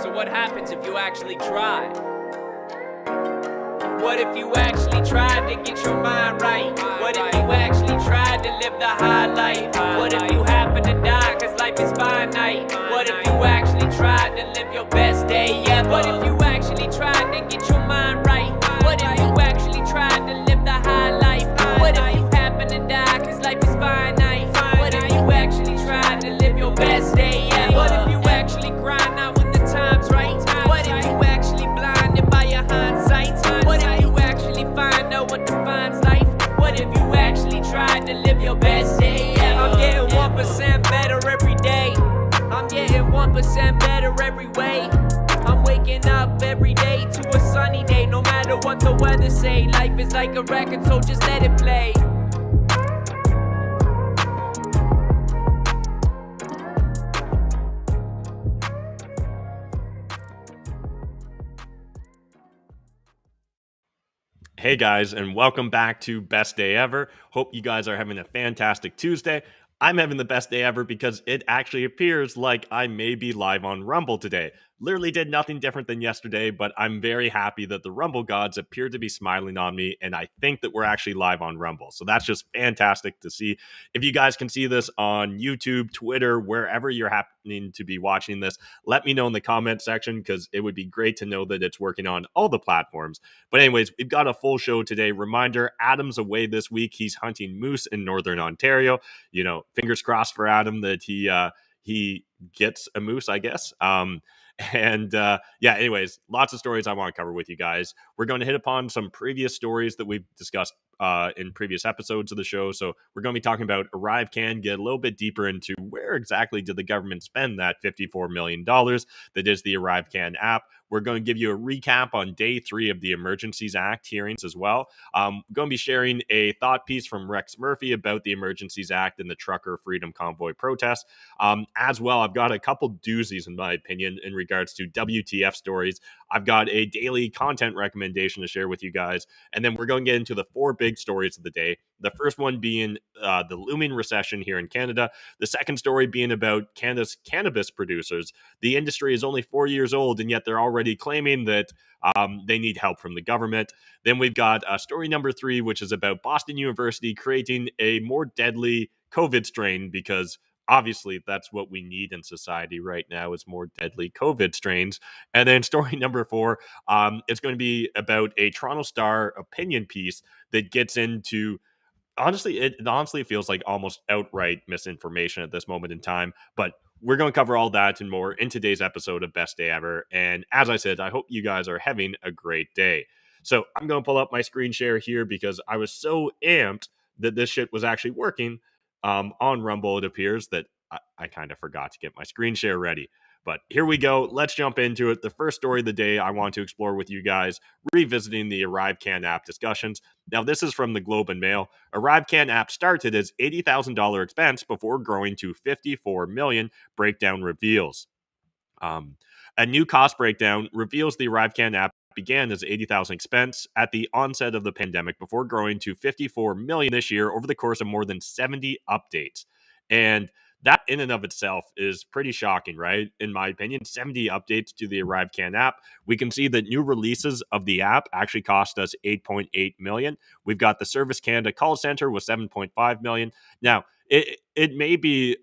So what happens if you actually try? What if you actually tried to get your mind right? What if you actually tried to live the high life? What if you happen to die cause life is finite? What if you actually tried to live your best day ever? What if you actually tried to get your mind right? What if you actually tried to live the high life? What if you happen to die cause life is finite? What if you actually tried to live your best day ever? What if you actually grind out when the time's right? What if you actually blinded by your hindsight? What if you actually find out what defines life? What if you actually tried to live your best day ever? I'm getting 1% better every day. I'm getting 1% better every way. I'm waking up every day to a sunny day. No matter what the weather say, life is like a record, so just let it play. Hey guys, and welcome back to Best Day Ever. Hope you guys are having a fantastic Tuesday. I'm having the best day ever because it actually appears like I may be live on Rumble today. Literally did nothing different than yesterday, but I'm very happy that the Rumble gods appear to be smiling on me, and I think that we're actually live on Rumble. So that's just fantastic to see. If you guys can see this on YouTube, Twitter, wherever you're happening to be watching this, let me know in the comment section because it would be great to know that it's working on all the platforms. But anyways, we've got a full show today. Reminder, Adam's away this week. He's hunting moose in Northern Ontario. You know, fingers crossed for Adam that he gets a moose, I guess. Anyways, lots of stories I want to cover with you guys. We're going to hit upon some previous stories that we've discussed in previous episodes of the show. So we're going to be talking about ArriveCan, get a little bit deeper into where exactly did the government spend that $54 million that is the ArriveCan app. We're going to give you a recap on day 3 of the Emergencies Act hearings as well. I'm going to be sharing a thought piece from Rex Murphy about the Emergencies Act and the trucker freedom convoy protest. As well, I've got a couple doozies, in my opinion, in regards to WTF stories. I've got a daily content recommendation to share with you guys. And then we're going to get into the 4 big stories of the day. The first one being the looming recession here in Canada. The second story being about Canada's cannabis producers. The industry is only 4 years old, and yet they're already claiming that they need help from the government. Then we've got story number 3, which is about Boston University creating a more deadly COVID strain because obviously that's what we need in society right now is more deadly COVID strains. And then story number 4, it's going to be about a Toronto Star opinion piece that gets into it feels like almost outright misinformation at this moment in time, but we're going to cover all that and more in today's episode of Best Day Ever. And as I said, I hope you guys are having a great day. So I'm going to pull up my screen share here because I was so amped that this shit was actually working on Rumble. It appears that I kind of forgot to get my screen share ready. But here we go. Let's jump into it. The first story of the day I want to explore with you guys, revisiting the ArriveCan app discussions. Now, this is from the Globe and Mail. ArriveCan app started as $80,000 expense before growing to $54 million, breakdown reveals. A new cost breakdown reveals the ArriveCan app began as $80,000 expense at the onset of the pandemic before growing to $54 million this year over the course of more than 70 updates. And that in and of itself is pretty shocking, right? In my opinion, 70 updates to the ArriveCan app. We can see that new releases of the app actually cost us $8.8 million. We've got the Service Canada call center with $7.5 million. Now, it may be,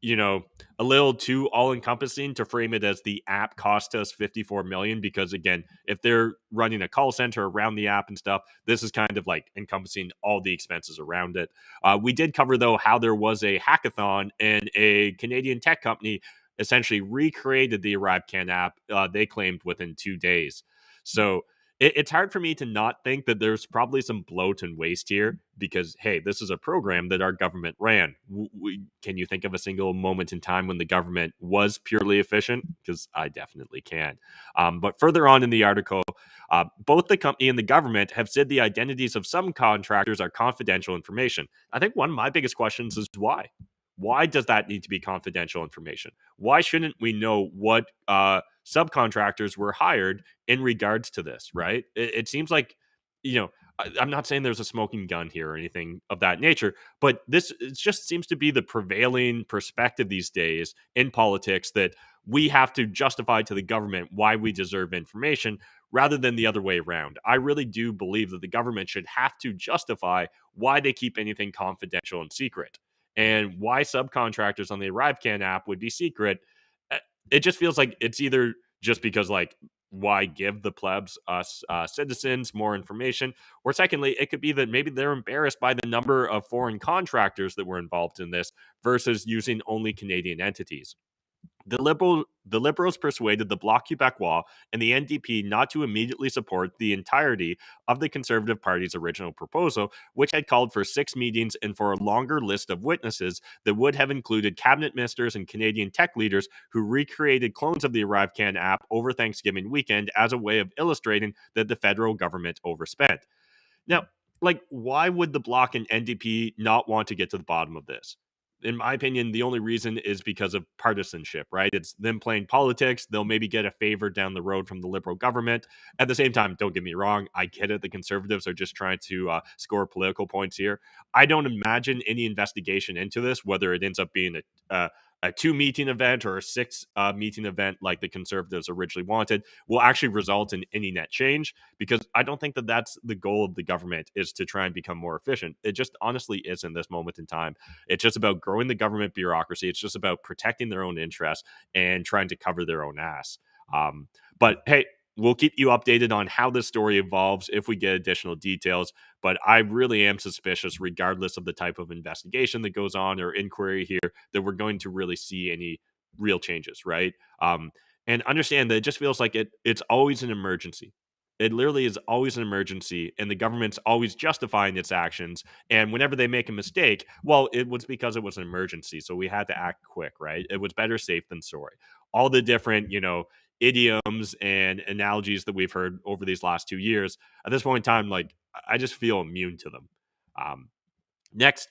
a little too all-encompassing to frame it as the app cost us $54 million because, again, if they're running a call center around the app and stuff, this is kind of like encompassing all the expenses around it. We did cover, though, how there was a hackathon and a Canadian tech company essentially recreated the ArriveCan app, they claimed, within 2 days. So it's hard for me to not think that there's probably some bloat and waste here because, hey, this is a program that our government ran. Can you think of a single moment in time when the government was purely efficient? Because I definitely can. But further on in the article, both the company and the government have said the identities of some contractors are confidential information. I think one of my biggest questions is why? Why does that need to be confidential information? Why shouldn't we know what subcontractors were hired in regards to this, right? It seems like, I'm not saying there's a smoking gun here or anything of that nature, but it just seems to be the prevailing perspective these days in politics that we have to justify to the government why we deserve information rather than the other way around. I really do believe that the government should have to justify why they keep anything confidential and secret, and why subcontractors on the ArriveCan app would be secret. uh, It just feels like it's either just because, like, why give the plebs, us citizens, more information? Or secondly, it could be that maybe they're embarrassed by the number of foreign contractors that were involved in this versus using only Canadian entities. The Liberals persuaded the Bloc Québécois and the NDP not to immediately support the entirety of the Conservative Party's original proposal, which had called for 6 meetings and for a longer list of witnesses that would have included cabinet ministers and Canadian tech leaders who recreated clones of the ArriveCan app over Thanksgiving weekend as a way of illustrating that the federal government overspent. Now, like, why would the Bloc and NDP not want to get to the bottom of this? In my opinion, the only reason is because of partisanship, right? It's them playing politics. They'll maybe get a favor down the road from the Liberal government. At the same time, don't get me wrong, I get it. The Conservatives are just trying to score political points here. I don't imagine any investigation into this, whether it ends up being a 2 meeting event or a 6 meeting event like the Conservatives originally wanted, will actually result in any net change, because I don't think that that's the goal of the government, is to try and become more efficient. It just honestly isn't this moment in time. It's just about growing the government bureaucracy. It's just about protecting their own interests and trying to cover their own ass. But hey, we'll keep you updated on how this story evolves if we get additional details. But I really am suspicious, regardless of the type of investigation that goes on or inquiry here, that we're going to really see any real changes, right? And understand that it just feels like it's always an emergency. It literally is always an emergency, and the government's always justifying its actions. And whenever they make a mistake, well, it was because it was an emergency, so we had to act quick, right? It was better safe than sorry. All the different, idioms and analogies that we've heard over these last 2 years, at this point in time, like, I just feel immune to them. Um, Next,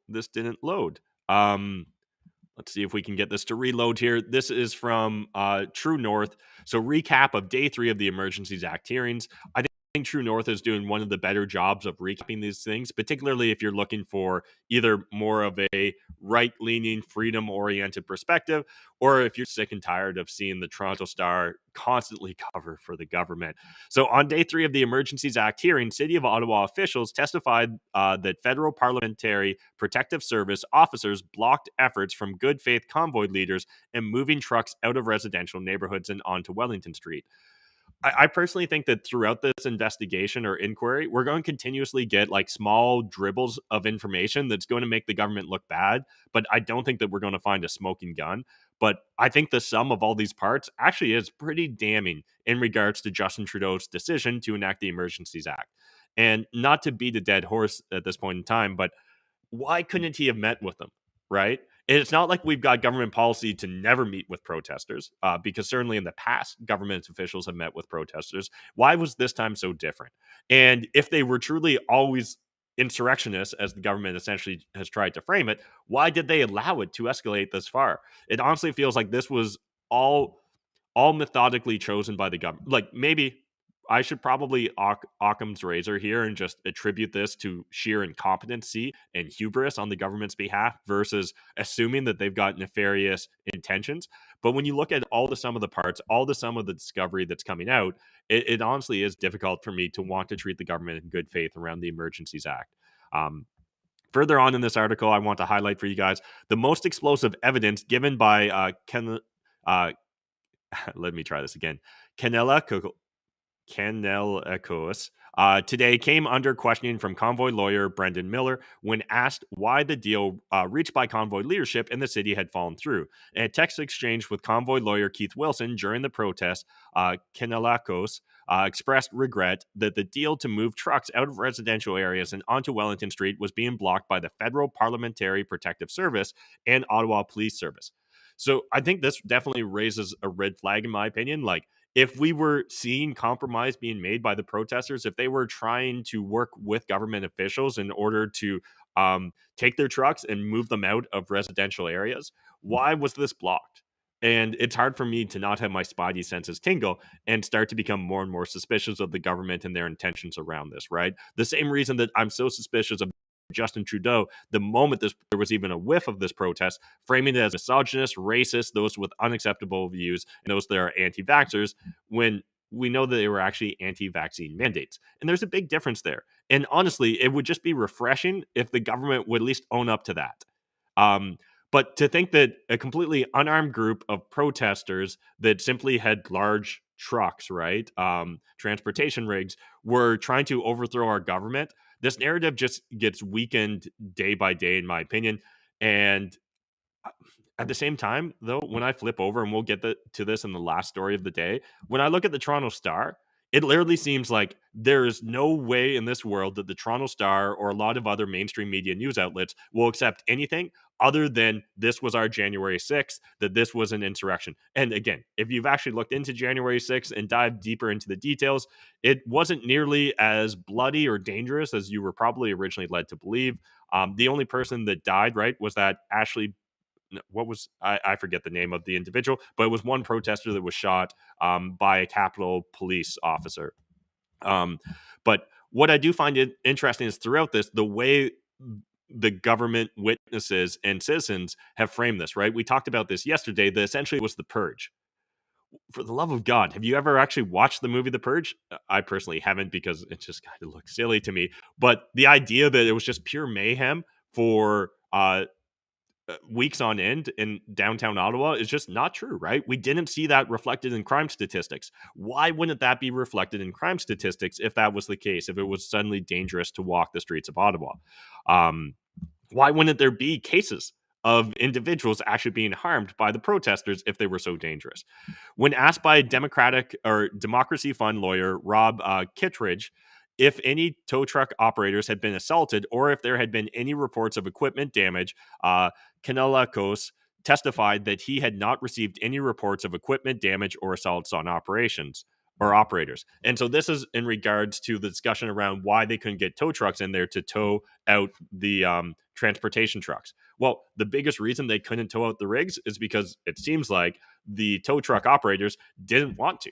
this didn't load. Let's see if we can get this to reload here. This is from True North. So, recap of day 3 of the Emergencies Act hearings. I think True North is doing one of the better jobs of recapping these things, particularly if you're looking for either more of a right-leaning, freedom-oriented perspective, or if you're sick and tired of seeing the Toronto Star constantly cover for the government. So, on day 3 of the Emergencies Act hearing, City of Ottawa officials testified that federal parliamentary protective service officers blocked efforts from good faith convoy leaders in moving trucks out of residential neighborhoods and onto Wellington Street. I personally think that throughout this investigation or inquiry, we're going to continuously get like small dribbles of information that's going to make the government look bad. But I don't think that we're going to find a smoking gun. But I think the sum of all these parts actually is pretty damning in regards to Justin Trudeau's decision to enact the Emergencies Act. And not to beat a dead horse at this point in time, but why couldn't he have met with them, right? And it's not like we've got government policy to never meet with protesters, because certainly in the past, government officials have met with protesters. Why was this time so different? And if they were truly always insurrectionists, as the government essentially has tried to frame it, why did they allow it to escalate this far? It honestly feels like this was all methodically chosen by the government. Like, maybe I should probably Occam's razor here and just attribute this to sheer incompetency and hubris on the government's behalf versus assuming that they've got nefarious intentions. But when you look at all the sum of the parts, all the sum of the discovery that's coming out, it honestly is difficult for me to want to treat the government in good faith around the Emergencies Act. Further on in this article, I want to highlight for you guys the most explosive evidence given by let me try this again. Kanellakos today came under questioning from Convoy lawyer Brendan Miller when asked why the deal reached by Convoy leadership in the city had fallen through. In a text exchange with Convoy lawyer Keith Wilson during the protest, Kanellakos expressed regret that the deal to move trucks out of residential areas and onto Wellington Street was being blocked by the Federal Parliamentary Protective Service and Ottawa Police Service. So I think this definitely raises a red flag, in my opinion. Like, if we were seeing compromise being made by the protesters, if they were trying to work with government officials in order to take their trucks and move them out of residential areas, why was this blocked? And it's hard for me to not have my spidey senses tingle and start to become more and more suspicious of the government and their intentions around this, right? The same reason that I'm so suspicious of Justin Trudeau the moment there was even a whiff of this protest, framing it as misogynist, racist, those with unacceptable views, and those that are anti-vaxxers, when we know that they were actually anti-vaccine mandates. And there's a big difference there. And honestly, it would just be refreshing if the government would at least own up to that. But to think that a completely unarmed group of protesters that simply had large trucks, right, transportation rigs, were trying to overthrow our government, this narrative just gets weakened day by day, in my opinion. And at the same time, though, when I flip over, and we'll get to this in the last story of the day, when I look at the Toronto Star, it literally seems like there is no way in this world that the Toronto Star or a lot of other mainstream media news outlets will accept anything other than this was our January 6th, that this was an insurrection. And again, if you've actually looked into January 6th and dived deeper into the details, it wasn't nearly as bloody or dangerous as you were probably originally led to believe. The only person that died, right, was that Ashley, what was, I forget the name of the individual, but it was one protester that was shot by a Capitol police officer. But what I do find it interesting is throughout this, the way the government witnesses and citizens have framed this, right? We talked about this yesterday, that essentially was the purge. For the love of God, have you ever actually watched the movie The Purge? I personally haven't, because it just kind of looks silly to me. But the idea that it was just pure mayhem for weeks on end in downtown Ottawa is just not true, right? We didn't see that reflected in crime statistics. Why wouldn't that be reflected in crime statistics if that was the case, if it was suddenly dangerous to walk the streets of Ottawa? Why wouldn't there be cases of individuals actually being harmed by the protesters if they were so dangerous? When asked by Democratic or Democracy Fund lawyer Rob Kittredge if any tow truck operators had been assaulted or if there had been any reports of equipment damage, Kanellakos testified that he had not received any reports of equipment damage or assaults on operations or operators. And so this is in regards to the discussion around why they couldn't get tow trucks in there to tow out the transportation trucks. Well, the biggest reason they couldn't tow out the rigs is because it seems like the tow truck operators didn't want to.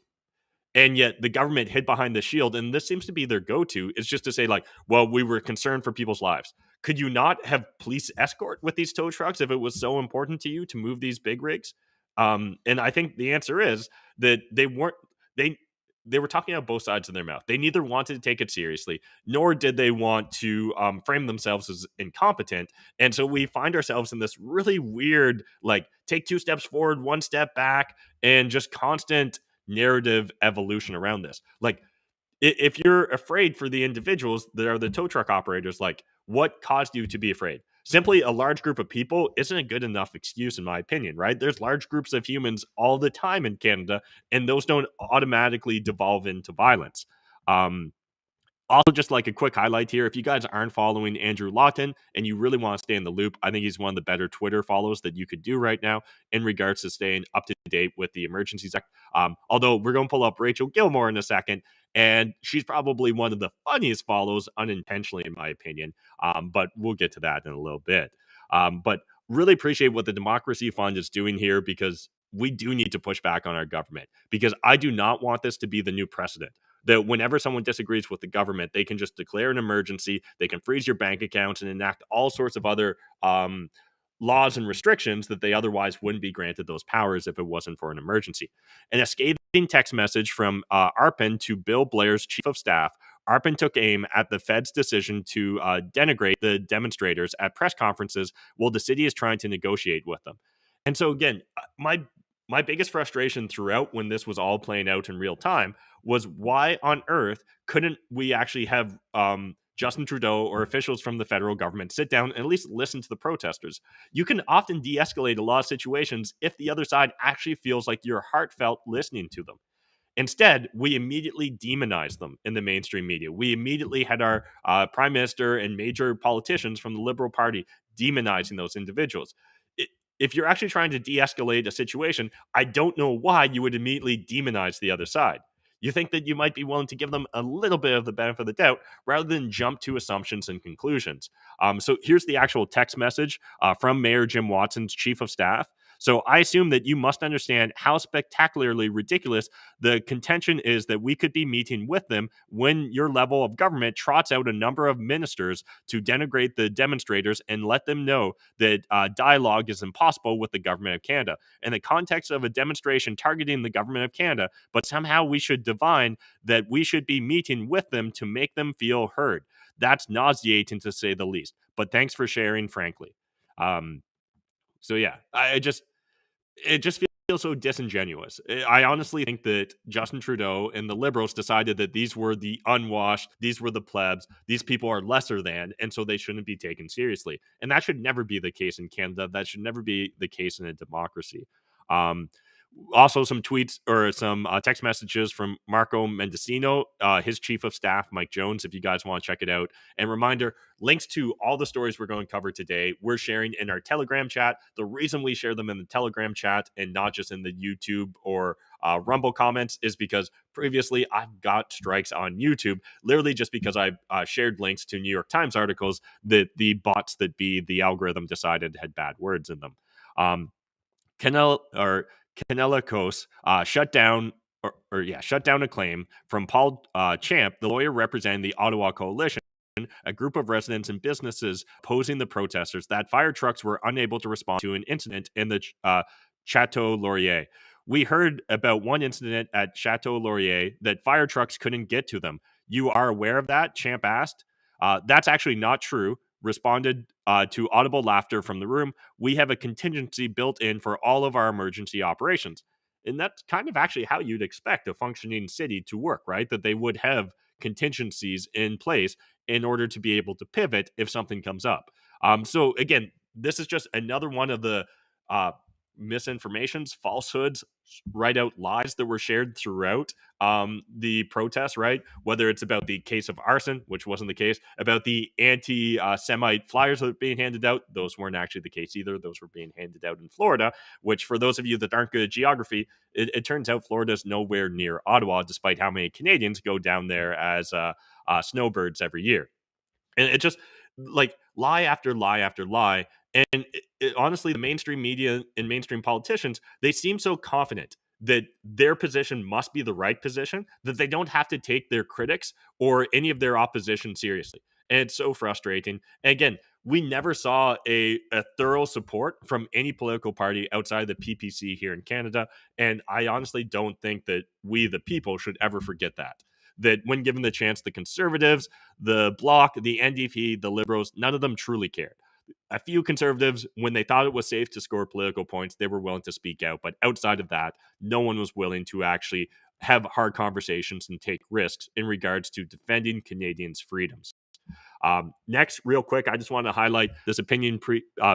And yet the government hid behind the shield, and this seems to be their go-to, is just to say, like, well, we were concerned for people's lives. Could you not have police escort with these tow trucks if it was so important to you to move these big rigs? And I think the answer is that they were talking out both sides of their mouth. They neither wanted to take it seriously, nor did they want to frame themselves as incompetent. And so we find ourselves in this really weird, like, take two steps forward, one step back, and just constant narrative evolution around this. Like, if you're afraid for the individuals that are the tow truck operators, like, what caused you to be afraid? Simply a large group of people isn't a good enough excuse, in my opinion, right? There's large groups of humans all the time in Canada, and those don't automatically devolve into violence. Also, just like a quick highlight here, if you guys aren't following Andrew Lawton and you really want to stay in the loop, I think he's one of the better Twitter follows that you could do right now in regards to staying up to date with the Emergencies Act. Although we're going to pull up Rachel Gilmore in a second, and she's probably one of the funniest follows unintentionally, in my opinion. But we'll get to that in a little bit. But really appreciate what the Democracy Fund is doing here, because we do need to push back on our government, because I do not want this to be the new precedent. That whenever someone disagrees with the government, they can just declare an emergency, they can freeze your bank accounts and enact all sorts of other laws and restrictions that they otherwise wouldn't be granted those powers if it wasn't for an emergency. And a scathing text message from Arpin to Bill Blair's chief of staff. Arpin took aim at the Fed's decision to denigrate the demonstrators at press conferences while the city is trying to negotiate with them. And so again, my biggest frustration throughout when this was all playing out in real time was, why on earth couldn't we actually have Justin Trudeau or officials from the federal government sit down and at least listen to the protesters? You can often de-escalate a lot of situations if the other side actually feels like you're heartfelt listening to them. Instead, we immediately demonized them in the mainstream media. We immediately had our prime minister and major politicians from the Liberal Party demonizing those individuals. If you're actually trying to de-escalate a situation, I don't know why you would immediately demonize the other side. You think that you might be willing to give them a little bit of the benefit of the doubt rather than jump to assumptions and conclusions. So here's the actual text message from Mayor Jim Watson's chief of staff. So I assume that you must understand how spectacularly ridiculous the contention is that we could be meeting with them when your level of government trots out a number of ministers to denigrate the demonstrators and let them know that dialogue is impossible with the government of Canada. In the context of a demonstration targeting the government of Canada, but somehow we should divine that we should be meeting with them to make them feel heard. That's nauseating to say the least. But thanks for sharing, frankly. So yeah, it just feels so disingenuous. I honestly think that Justin Trudeau and the Liberals decided that these were the unwashed, these were the plebs, these people are lesser than, and so they shouldn't be taken seriously. And that should never be the case in Canada. That should never be the case in a democracy. Um, Also, some tweets or some text messages from Marco Mendocino, his chief of staff, Mike Jones, if you guys want to check it out. And reminder, links to all the stories we're going to cover today, we're sharing in our Telegram chat. The reason we share them in the Telegram chat and not just in the YouTube or Rumble comments is because previously I've got strikes on YouTube, literally just because I shared links to New York Times articles that the bots that be the algorithm decided had bad words in them. Canelicos shut down a claim from Paul Champ, the lawyer representing the Ottawa Coalition, a group of residents and businesses opposing the protesters, that fire trucks were unable to respond to an incident in the Chateau Laurier. We heard about one incident at Chateau Laurier that fire trucks couldn't get to them. You are aware of that? Champ asked. That's actually not true. Responded to audible laughter from the room. We have a contingency built in for all of our emergency operations. And that's kind of actually how you'd expect a functioning city to work, right? That they would have contingencies in place in order to be able to pivot if something comes up. So again, this is just another one of the misinformations, falsehoods, write out lies that were shared throughout the protests, right? Whether it's about the case of arson, which wasn't the case, about the anti-Semite flyers that were being handed out, those weren't actually the case either. Those were being handed out in Florida, which for those of you that aren't good at geography, it turns out Florida is nowhere near Ottawa, despite how many Canadians go down there as snowbirds every year. And it just like lie after lie after lie. And honestly, the mainstream media and mainstream politicians, they seem so confident that their position must be the right position that they don't have to take their critics or any of their opposition seriously. And it's so frustrating. And again, we never saw a thorough support from any political party outside the PPC here in Canada. And I honestly don't think that we, the people, should ever forget that. That when given the chance, the Conservatives, the Bloc, the NDP, the Liberals, none of them truly cared. A few Conservatives, when they thought it was safe to score political points, they were willing to speak out. But outside of that, no one was willing to actually have hard conversations and take risks in regards to defending Canadians' freedoms. Next, real quick, I just want to highlight this opinion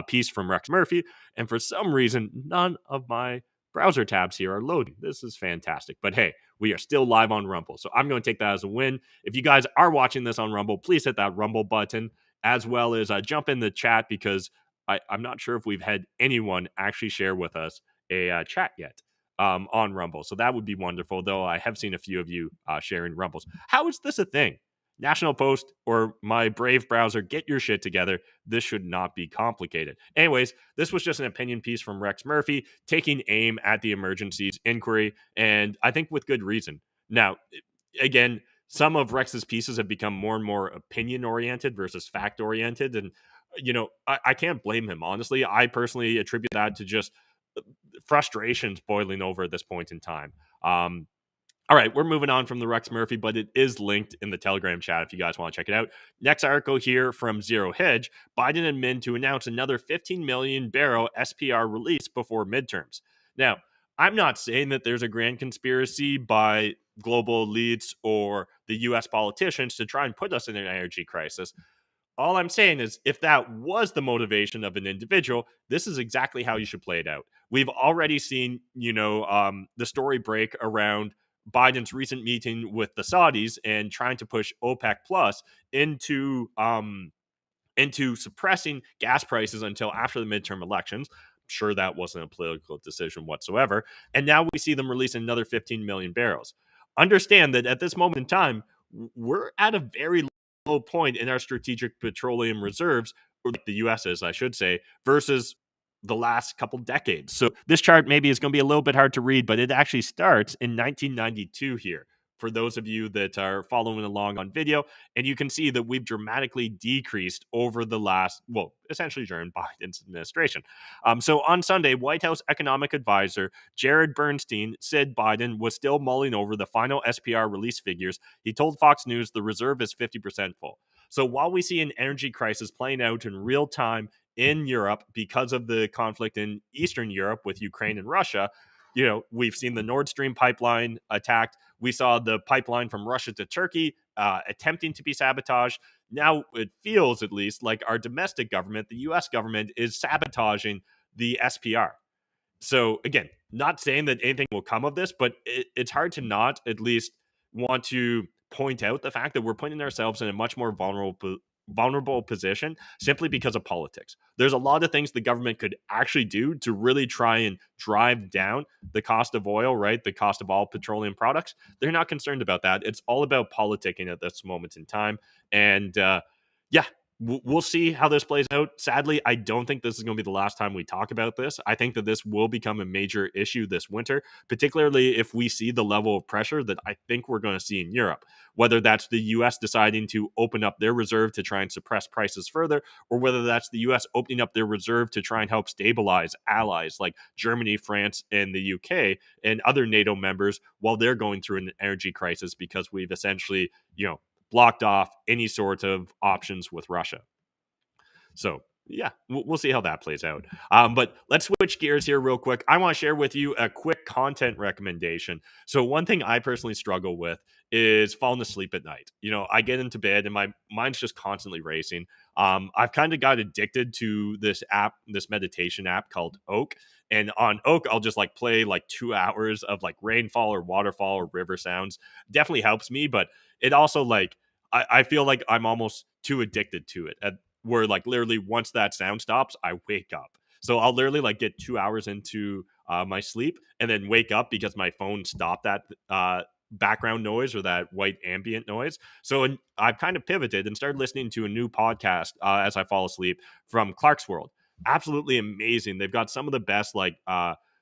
piece from Rex Murphy. And for some reason, none of my browser tabs here are loading. This is fantastic. But hey, we are still live on Rumble. So I'm going to take that as a win. If you guys are watching this on Rumble, please hit that Rumble button, as well as jump in the chat, because I'm not sure if we've had anyone actually share with us a chat yet on Rumble. So that would be wonderful, though I have seen a few of you sharing Rumbles. How is this a thing? National Post or my Brave browser, get your shit together. This should not be complicated. Anyways, this was just an opinion piece from Rex Murphy taking aim at the emergencies inquiry, and I think with good reason. Now, again, some of Rex's pieces have become more and more opinion oriented versus fact oriented, and I can't blame him, honestly. I personally attribute that to just frustrations boiling over at this point in time. All right, we're moving on from the Rex Murphy, but it is linked in the Telegram chat if you guys want to check it out. Next article here from Zero Hedge, Biden and Min to announce another 15 million barrel SPR release before midterms. Now, I'm not saying that there's a grand conspiracy by global elites or the U.S. politicians to try and put us in an energy crisis. All I'm saying is, if that was the motivation of an individual, this is exactly how you should play it out. We've already seen, the story break around Biden's recent meeting with the Saudis and trying to push OPEC Plus into suppressing gas prices until after the midterm elections. Sure, that wasn't a political decision whatsoever. And now we see them release another 15 million barrels. Understand that at this moment in time, we're at a very low point in our strategic petroleum reserves, or like the U.S. is, I should say, versus the last couple decades. So this chart maybe is going to be a little bit hard to read, but it actually starts in 1992 here for those of you that are following along on video. And you can see that we've dramatically decreased over the last, well, essentially during Biden's administration. So on Sunday, White House economic advisor Jared Bernstein said Biden was still mulling over the final SPR release figures. He told Fox News the reserve is 50% full. So while we see an energy crisis playing out in real time in Europe because of the conflict in Eastern Europe with Ukraine and Russia, we've seen the Nord Stream pipeline attacked. We saw the pipeline from Russia to Turkey attempting to be sabotaged. Now it feels, at least, like our domestic government, the U.S. government, is sabotaging the SPR. So again, not saying that anything will come of this, but it's hard to not at least want to point out the fact that we're putting ourselves in a much more vulnerable position simply because of politics. There's a lot of things the government could actually do to really try and drive down the cost of oil, right? The cost of all petroleum products. They're not concerned about that. It's all about politicking at this moment in time. And we'll see how this plays out. Sadly, I don't think this is going to be the last time we talk about this. I think that this will become a major issue this winter, particularly if we see the level of pressure that I think we're going to see in Europe, whether that's the U.S. deciding to open up their reserve to try and suppress prices further, or whether that's the U.S. opening up their reserve to try and help stabilize allies like Germany, France, and the U.K. and other NATO members while they're going through an energy crisis because we've essentially, blocked off any sort of options with Russia. So yeah, we'll see how that plays out. But let's switch gears here real quick. I want to share with you a quick content recommendation. So one thing I personally struggle with is falling asleep at night. I get into bed and my mind's just constantly racing. I've kind of got addicted to this meditation app called Oak. And on Oak, I'll just play 2 hours of rainfall or waterfall or river sounds. Definitely helps me, but it also I feel like I'm almost too addicted to it. Where literally once that sound stops, I wake up. So I'll literally get 2 hours into my sleep and then wake up because my phone stopped that background noise or that white ambient noise. So I've kind of pivoted and started listening to a new podcast as I fall asleep from Clark's World. Absolutely amazing. They've got some of the best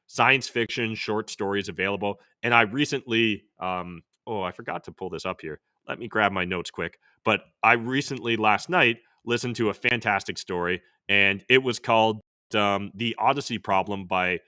science fiction short stories available. And I recently, I forgot to pull this up here. Let me grab my notes quick. But I recently, last night, listened to a fantastic story, and it was called The Odyssey Problem by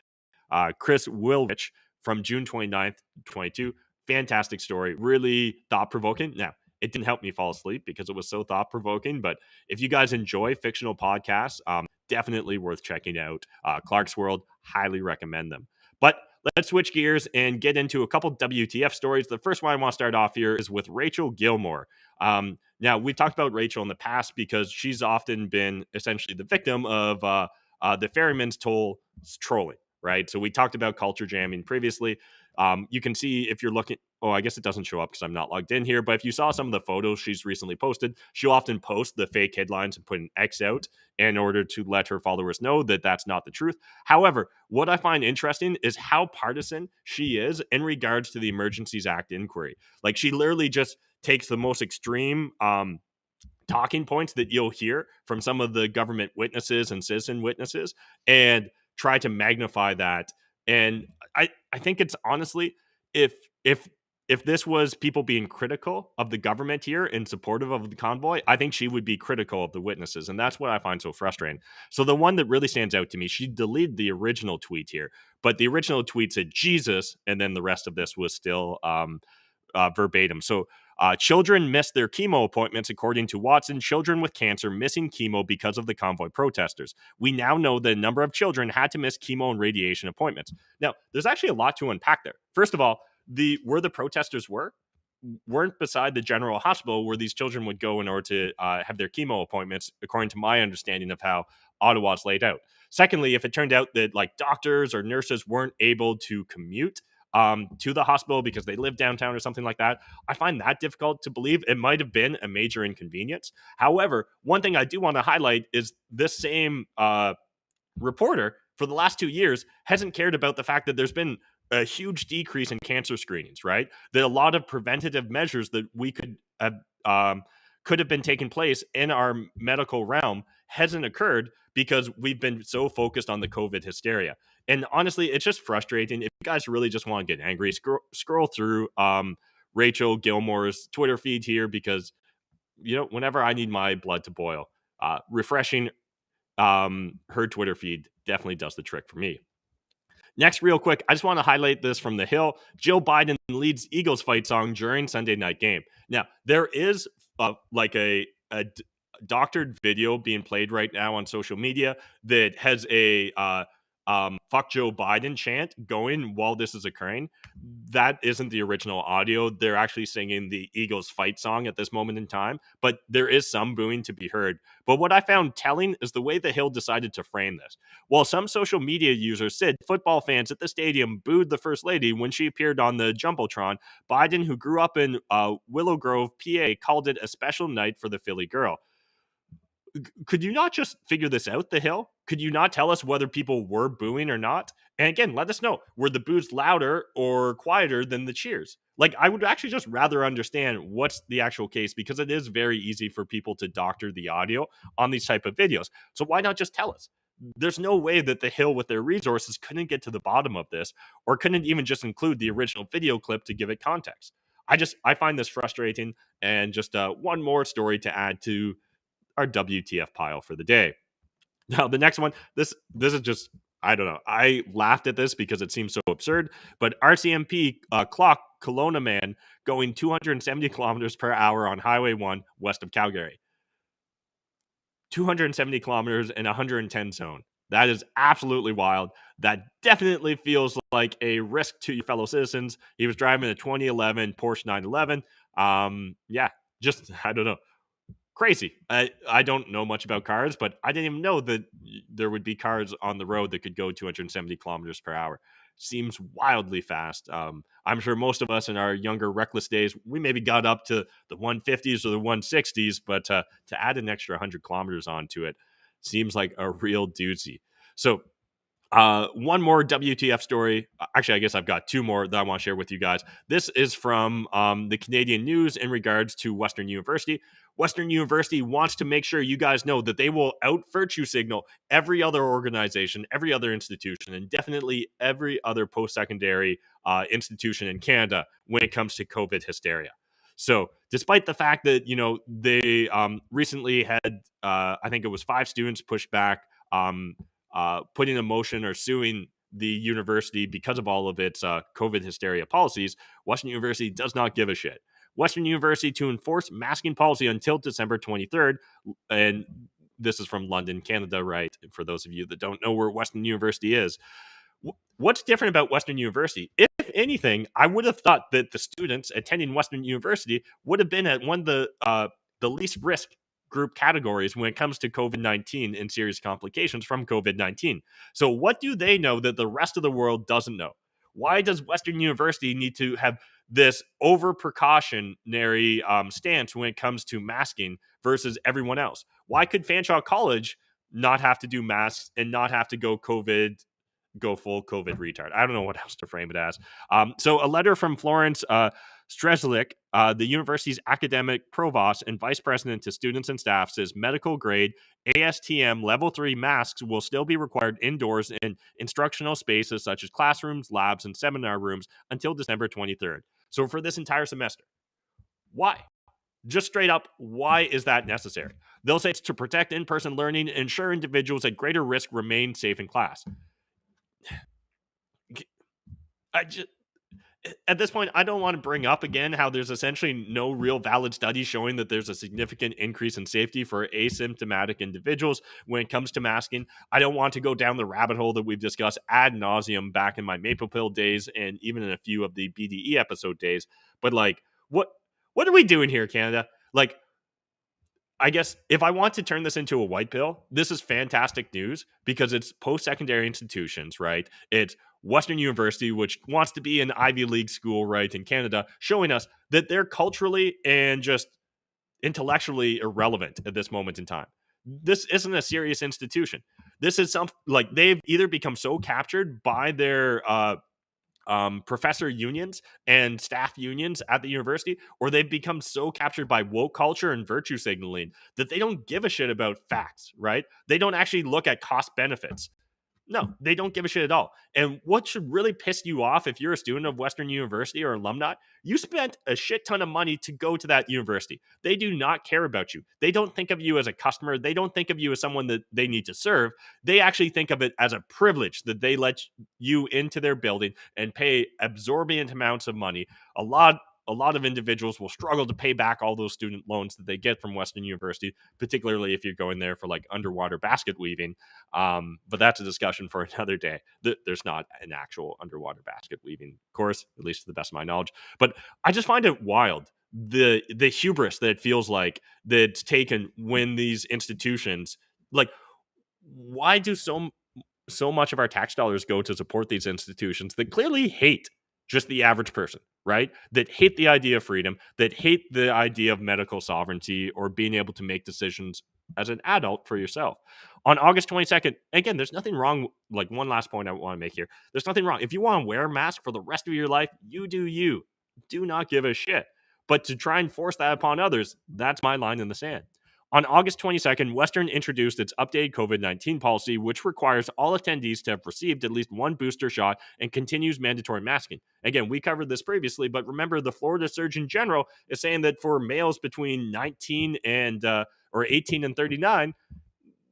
Chris Wilwich from June 29th, 22. Fantastic story. Really thought-provoking. Now, it didn't help me fall asleep because it was so thought-provoking, but if you guys enjoy fictional podcasts, definitely worth checking out. Clark's World, highly recommend them. But let's switch gears and get into a couple WTF stories. The first one I want to start off here is with Rachel Gilmore. Now, we've talked about Rachel in the past because she's often been essentially the victim of the ferryman's toll trolling, right? So we talked about culture jamming previously. You can see if you're looking, I guess it doesn't show up because I'm not logged in here, but if you saw some of the photos she's recently posted, she'll often post the fake headlines and put an X out in order to let her followers know that that's not the truth. However, what I find interesting is how partisan she is in regards to the Emergencies Act inquiry. She literally just takes the most extreme talking points that you'll hear from some of the government witnesses and citizen witnesses and try to magnify that. And I think it's honestly, if this was people being critical of the government here and supportive of the convoy, I think she would be critical of the witnesses. And that's what I find so frustrating. So the one that really stands out to me, she deleted the original tweet here, but the original tweet said Jesus, and then the rest of this was still verbatim. So children missed their chemo appointments, according to Watson. Children with cancer missing chemo because of the convoy protesters. We now know that a number of children had to miss chemo and radiation appointments. Now, there's actually a lot to unpack there. First of all, where the protesters weren't beside the general hospital where these children would go in order to have their chemo appointments, according to my understanding of how Ottawa's laid out. Secondly, if it turned out that doctors or nurses weren't able to commute to the hospital because they live downtown or something like that, I find that difficult to believe. It might have been a major inconvenience. However, one thing I do want to highlight is this same reporter for the last 2 years hasn't cared about the fact that there's been a huge decrease in cancer screenings, right? That a lot of preventative measures that we could have been taking place in our medical realm hasn't occurred because we've been so focused on the COVID hysteria. And honestly, it's just frustrating. If you guys really just want to get angry, scroll through Rachel Gilmore's Twitter feed here, because whenever I need my blood to boil, refreshing her Twitter feed definitely does the trick for me. Next, real quick, I just want to highlight this from The Hill. Jill Biden leads Eagles fight song during Sunday night game. Now, there is like a doctored video being played right now on social media that has a fuck Joe Biden chant going while this is occurring. That isn't the original audio. They're actually singing the Eagles fight song at this moment in time, but there is some booing to be heard. But what I found telling is the way The Hill decided to frame this. While some social media users said football fans at the stadium booed the First Lady when she appeared on the Jumbotron, Biden, who grew up in Willow Grove, PA, called it a special night for the Philly girl. Could you not just figure this out, The Hill? Could you not tell us whether people were booing or not? And again, let us know. Were the boos louder or quieter than the cheers? Like, I would actually just rather understand what's the actual case, because it is very easy for people to doctor the audio on these type of videos. So why not just tell us? There's no way that The Hill, with their resources, couldn't get to the bottom of this, or couldn't even just include the original video clip to give it context. I find this frustrating, and just one more story to add to our WTF pile for the day. Now, the next one, this is just, I don't know. I laughed at this because it seems so absurd, but RCMP clock Kelowna man going 270 kilometers per hour on Highway 1 west of Calgary. 270 kilometers in 110 zone. That is absolutely wild. That definitely feels like a risk to your fellow citizens. He was driving a 2011 Porsche 911. Yeah, just, I don't know. Crazy. I don't know much about cars, but I didn't even know that there would be cars on the road that could go 270 kilometers per hour. Seems wildly fast. I'm sure most of us in our younger reckless days, we maybe got up to the 150s or the 160s, but to add an extra 100 kilometers onto it seems like a real doozy. So one more WTF story. Actually, I guess I've got two more that I want to share with you guys. This is from the Canadian News in regards to Western University. Western University wants to make sure you guys know that they will out-virtue signal every other organization, every other institution, and definitely every other post-secondary institution in Canada when it comes to COVID hysteria. So despite the fact that, they recently had, I think it was 5 students push back, putting a motion or suing the university because of all of its COVID hysteria policies, Western University does not give a shit. Western University to enforce masking policy until December 23rd. And this is from London, Canada, right? For those of you that don't know where Western University is. What's different about Western University? If anything, I would have thought that the students attending Western University would have been at one of the least risk group categories when it comes to COVID-19 and serious complications from COVID-19. So what do they know that the rest of the world doesn't know? Why does Western University need to have this over precautionary stance when it comes to masking versus everyone else? Why could Fanshawe College not have to do masks and not have to go full COVID retard? I don't know what else to frame it as. So a letter from Florence Strzelik, the university's academic provost and vice president to students and staff, says medical grade ASTM level 3 masks will still be required indoors in instructional spaces such as classrooms, labs, and seminar rooms until December 23rd. So for this entire semester. Why? Just straight up, why is that necessary? They'll say it's to protect in-person learning and ensure individuals at greater risk remain safe in class. At this point, I don't want to bring up again how there's essentially no real valid study showing that there's a significant increase in safety for asymptomatic individuals when it comes to masking. I don't want to go down the rabbit hole that we've discussed ad nauseum back in my Maple Pill days and even in a few of the BDE episode days. But like, what are we doing here, Canada? Like, I guess if I want to turn this into a white pill, this is fantastic news because it's post-secondary institutions, right? It's Western University, which wants to be an Ivy League school, right, in Canada, showing us that they're culturally and just intellectually irrelevant at this moment in time. This isn't a serious institution. This is they've either become so captured by their professor unions and staff unions at the university, or they've become so captured by woke culture and virtue signaling that they don't give a shit about facts, right? They don't actually look at cost benefits. No, they don't give a shit at all. And what should really piss you off if you're a student of Western University or alumni, you spent a shit ton of money to go to that university. They do not care about you. They don't think of you as a customer. They don't think of you as someone that they need to serve. They actually think of it as a privilege that they let you into their building and pay exorbitant amounts of money. A lot of individuals will struggle to pay back all those student loans that they get from Western University, particularly if you're going there for like underwater basket weaving. But that's a discussion for another day. There's not an actual underwater basket weaving course, at least to the best of my knowledge. But I just find it wild, the hubris that it feels like that's taken when these institutions, like, why do so much of our tax dollars go to support these institutions that clearly hate just the average person, right? That hate the idea of freedom, that hate the idea of medical sovereignty or being able to make decisions as an adult for yourself. On August 22nd, again, there's nothing wrong. Like, one last point I want to make here. There's nothing wrong. If you want to wear a mask for the rest of your life, you do you. Do not give a shit. But to try and force that upon others, that's my line in the sand. On August 22nd, Western introduced its updated COVID-19 policy, which requires all attendees to have received at least one booster shot and continues mandatory masking. Again, we covered this previously, but remember, the Florida Surgeon General is saying that for males between 19 and or 18 and 39,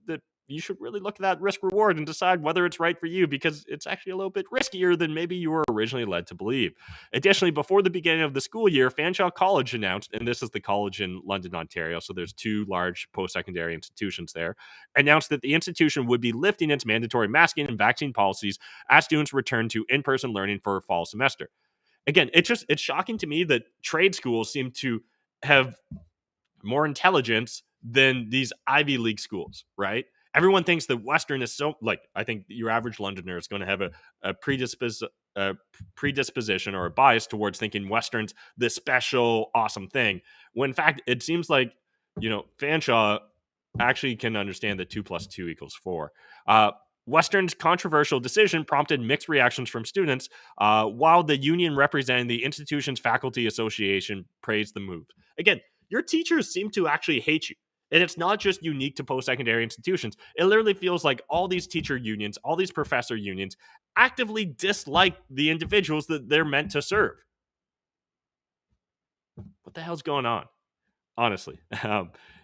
that you should really look at that risk reward and decide whether it's right for you, because it's actually a little bit riskier than maybe you were originally led to believe. Additionally, before the beginning of the school year, Fanshawe College announced, and this is the college in London, Ontario, so there's two large post-secondary institutions there, announced that the institution would be lifting its mandatory masking and vaccine policies as students return to in-person learning for a fall semester. Again, it's shocking to me that trade schools seem to have more intelligence than these Ivy League schools, right? Everyone thinks that Western is so, like, I think your average Londoner is going to have a predisposition or a bias towards thinking Western's this special, awesome thing. When in fact, it seems like, Fanshawe actually can understand that 2 + 2 = 4. Western's controversial decision prompted mixed reactions from students, while the union representing the institution's faculty association praised the move. Again, your teachers seem to actually hate you. And it's not just unique to post-secondary institutions. It literally feels like all these teacher unions, all these professor unions actively dislike the individuals that they're meant to serve. What the hell's going on? Honestly.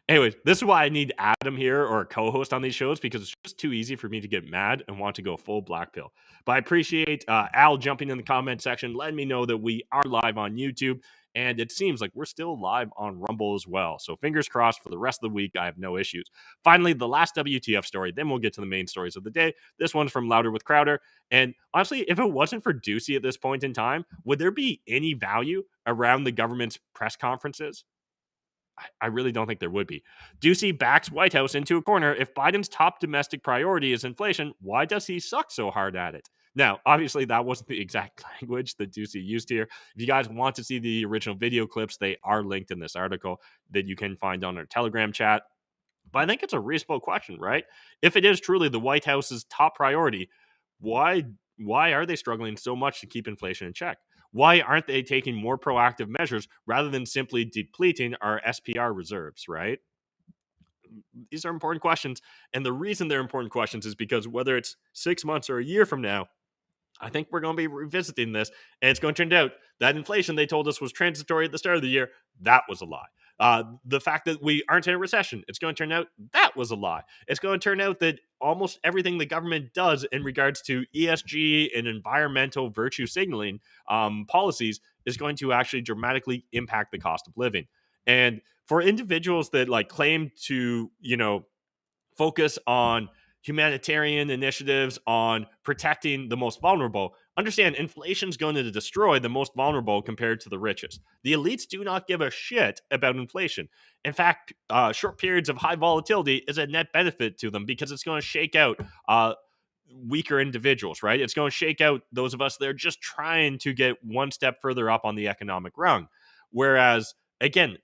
Anyways, this is why I need Adam here, or a co-host on these shows, because it's just too easy for me to get mad and want to go full black pill. But I appreciate Al jumping in the comment section, letting me know that we are live on YouTube, and it seems like we're still live on Rumble as well. So fingers crossed for the rest of the week. I have no issues. Finally, the last WTF story, then we'll get to the main stories of the day. This one's from Louder with Crowder. And honestly, if it wasn't for Ducey at this point in time, would there be any value around the government's press conferences? I really don't think there would be. Ducey backs White House into a corner. If Biden's top domestic priority is inflation, why does he suck so hard at it? Now, obviously, that wasn't the exact language that Ducey used here. If you guys want to see the original video clips, they are linked in this article that you can find on our Telegram chat. But I think it's a reasonable question, right? If it is truly the White House's top priority, why are they struggling so much to keep inflation in check? Why aren't they taking more proactive measures rather than simply depleting our SPR reserves, right? These are important questions. And the reason they're important questions is because whether it's 6 months or a year from now, I think we're going to be revisiting this, and it's going to turn out that inflation they told us was transitory at the start of the year, that was a lie. The fact that we aren't in a recession, it's going to turn out that was a lie. It's going to turn out that almost everything the government does in regards to ESG and environmental virtue signaling policies is going to actually dramatically impact the cost of living. And for individuals that claim to, focus on humanitarian initiatives, on protecting the most vulnerable, understand inflation's going to destroy the most vulnerable compared to the richest. The elites do not give a shit about inflation. In fact, short periods of high volatility is a net benefit to them because it's going to shake out weaker individuals, right? It's going to shake out those of us that are just trying to get one step further up on the economic rung. Whereas, again,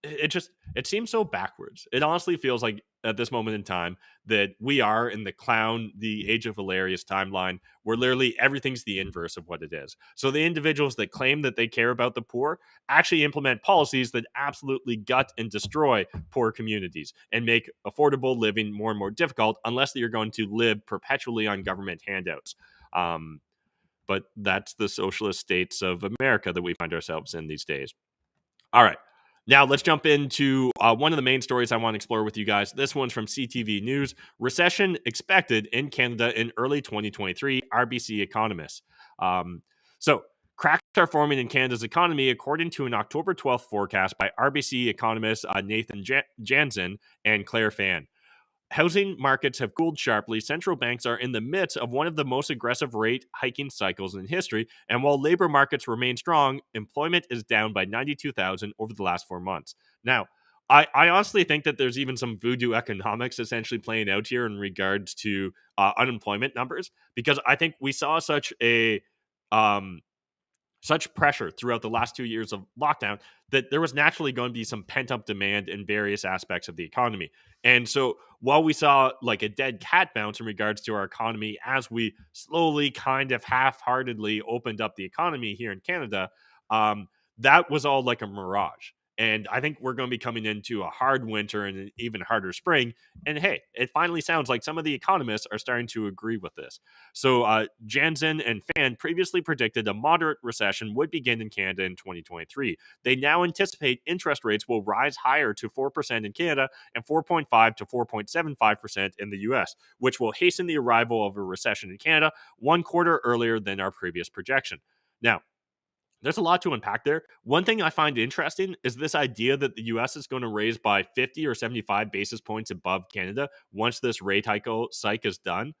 it seems so backwards. It honestly feels like at this moment in time that we are in the age of hilarious timeline where literally everything's the inverse of what it is. So the individuals that claim that they care about the poor actually implement policies that absolutely gut and destroy poor communities and make affordable living more and more difficult unless you're going to live perpetually on government handouts. But that's the socialist states of America that we find ourselves in these days. All right. Now let's jump into one of the main stories I want to explore with you guys. This one's from CTV News. Recession expected in Canada in early 2023, RBC economists. So cracks are forming in Canada's economy, according to an October 12th forecast by RBC economists Nathan Jansen and Claire Fan. Housing markets have cooled sharply. Central banks are in the midst of one of the most aggressive rate hiking cycles in history. And while labor markets remain strong, employment is down by 92,000 over the last 4 months. Now, I honestly think that there's even some voodoo economics essentially playing out here in regards to unemployment numbers, because I think we saw such pressure throughout the last 2 years of lockdown that there was naturally going to be some pent up demand in various aspects of the economy. And so while we saw like a dead cat bounce in regards to our economy as we slowly kind of half-heartedly opened up the economy here in Canada, that was all like a mirage. And I think we're going to be coming into a hard winter and an even harder spring. And hey, it finally sounds like some of the economists are starting to agree with this. So Jansen and Fan previously predicted a moderate recession would begin in Canada in 2023. They now anticipate interest rates will rise higher to 4% in Canada and 4.5 to 4.75% in the US, which will hasten the arrival of a recession in Canada 1 quarter earlier than our previous projection. Now, there's a lot to unpack there. One thing I find interesting is this idea that the US is going to raise by 50 or 75 basis points above Canada once this rate hike is done.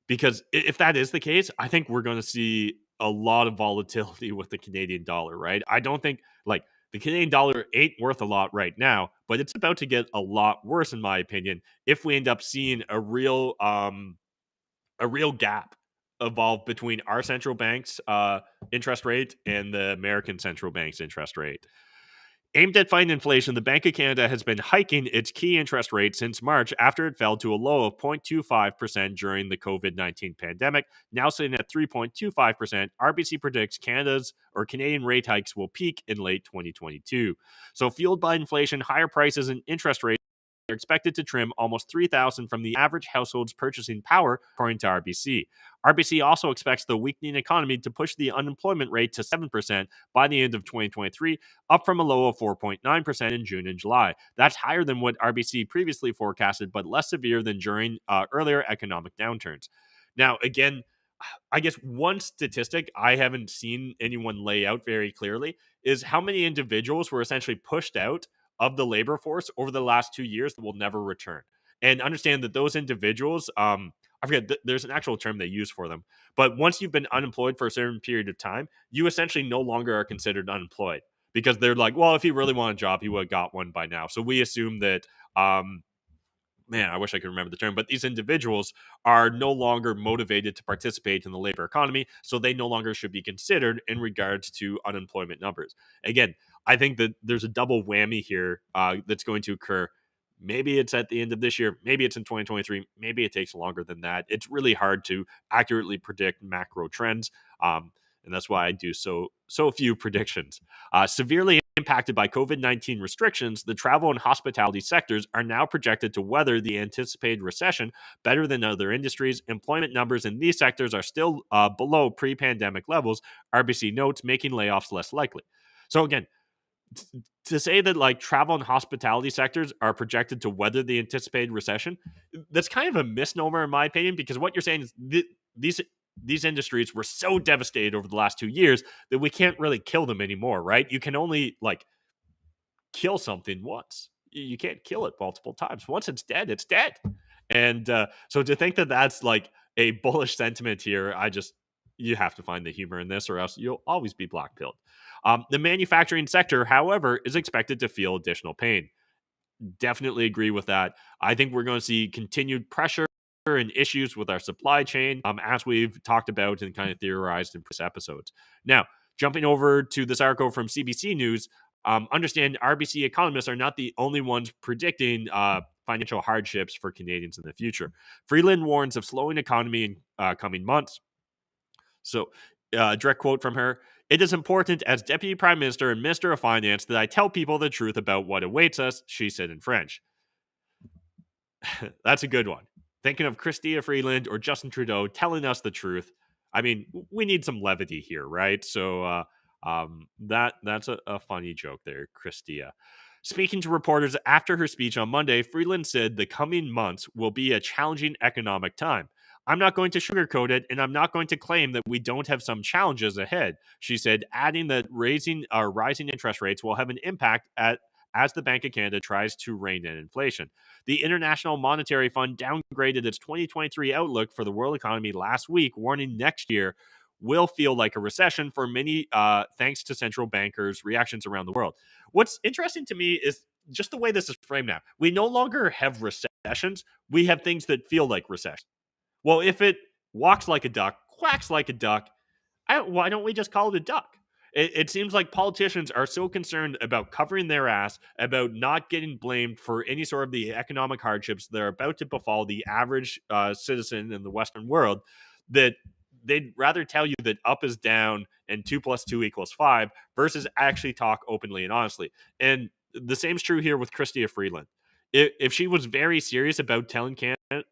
Because if that is the case, I think we're going to see a lot of volatility with the Canadian dollar, right? I don't think like the Canadian dollar ain't worth a lot right now, but it's about to get a lot worse, in my opinion, if we end up seeing a real gap evolve between our central bank's interest rate and the American central bank's interest rate. Aimed at fighting inflation, the Bank of Canada has been hiking its key interest rate since March after it fell to a low of 0.25% during the COVID-19 pandemic. Now sitting at 3.25%, RBC predicts Canadian rate hikes will peak in late 2022. So fueled by inflation, higher prices and interest rates are expected to trim almost $3,000 from the average household's purchasing power, according to RBC. RBC also expects the weakening economy to push the unemployment rate to 7% by the end of 2023, up from a low of 4.9% in June and July. That's higher than what RBC previously forecasted, but less severe than during earlier economic downturns. Now, again, I guess one statistic I haven't seen anyone lay out very clearly is how many individuals were essentially pushed out of the labor force over the last 2 years that will never return. And understand that those individuals, I forget, there's an actual term they use for them. But once you've been unemployed for a certain period of time, you essentially no longer are considered unemployed because they're like, well, if he really wanted a job, he would have got one by now. So we assume that, man, I wish I could remember the term, but these individuals are no longer motivated to participate in the labor economy, so they no longer should be considered in regards to unemployment numbers. Again, I think that there's a double whammy here that's going to occur. Maybe it's at the end of this year, maybe it's in 2023, maybe it takes longer than that. It's really hard to accurately predict macro trends, and that's why I do so few predictions. Severely impacted by COVID-19 restrictions, the travel and hospitality sectors are now projected to weather the anticipated recession better than other industries. Employment numbers in these sectors are still below pre-pandemic levels, RBC notes, making layoffs less likely. So again, to say that like travel and hospitality sectors are projected to weather the anticipated recession, that's kind of a misnomer in my opinion, because what you're saying is these industries were so devastated over the last 2 years that we can't really kill them anymore, right? You can only like kill something once. You can't kill it multiple times. Once it's dead, it's dead. And so to think that that's like a bullish sentiment here, you have to find the humor in this or else you'll always be blackpilled. The manufacturing sector, however, is expected to feel additional pain. Definitely agree with that. I think we're going to see continued pressure and issues with our supply chain, as we've talked about and kind of theorized in previous episodes. Now, jumping over to this article from CBC News, Understand RBC economists are not the only ones predicting financial hardships for Canadians in the future. Freeland warns of slowing economy in coming months. So, direct quote from her: "It is important as Deputy Prime Minister and Minister of Finance that I tell people the truth about what awaits us," she said in French. That's a good one. Thinking of Chrystia Freeland or Justin Trudeau telling us the truth. I mean, we need some levity here, right? So that's a funny joke there, Chrystia. Speaking to reporters after her speech on Monday, Freeland said the coming months will be a challenging economic time. "I'm not going to sugarcoat it, and I'm not going to claim that we don't have some challenges ahead," she said, adding that rising interest rates will have an impact as the Bank of Canada tries to rein in inflation. The International Monetary Fund downgraded its 2023 outlook for the world economy last week, warning next year will feel like a recession for many, thanks to central bankers' reactions around the world. What's interesting to me is just the way this is framed now. We no longer have recessions. We have things that feel like recession. Well, if it walks like a duck, quacks like a duck, why don't we just call it a duck? It seems like politicians are so concerned about covering their ass, about not getting blamed for any sort of the economic hardships that are about to befall the average citizen in the Western world, that they'd rather tell you that up is down and 2 plus 2 equals 5 versus actually talk openly and honestly. And the same is true here with Chrystia Freeland. If she was very serious about telling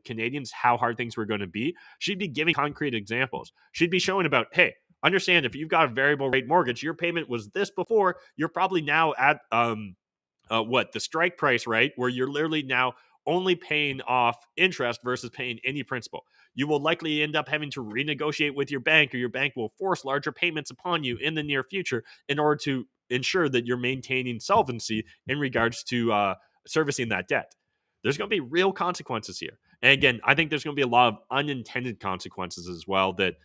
Canadians how hard things were going to be, she'd be giving concrete examples. She'd be showing about, hey, understand if you've got a variable rate mortgage, your payment was this before, you're probably now at the strike price, right? Where you're literally now only paying off interest versus paying any principal. You will likely end up having to renegotiate with your bank, or your bank will force larger payments upon you in the near future in order to ensure that you're maintaining solvency in regards to servicing that debt. There's going to be real consequences here. And again, I think there's going to be a lot of unintended consequences as well that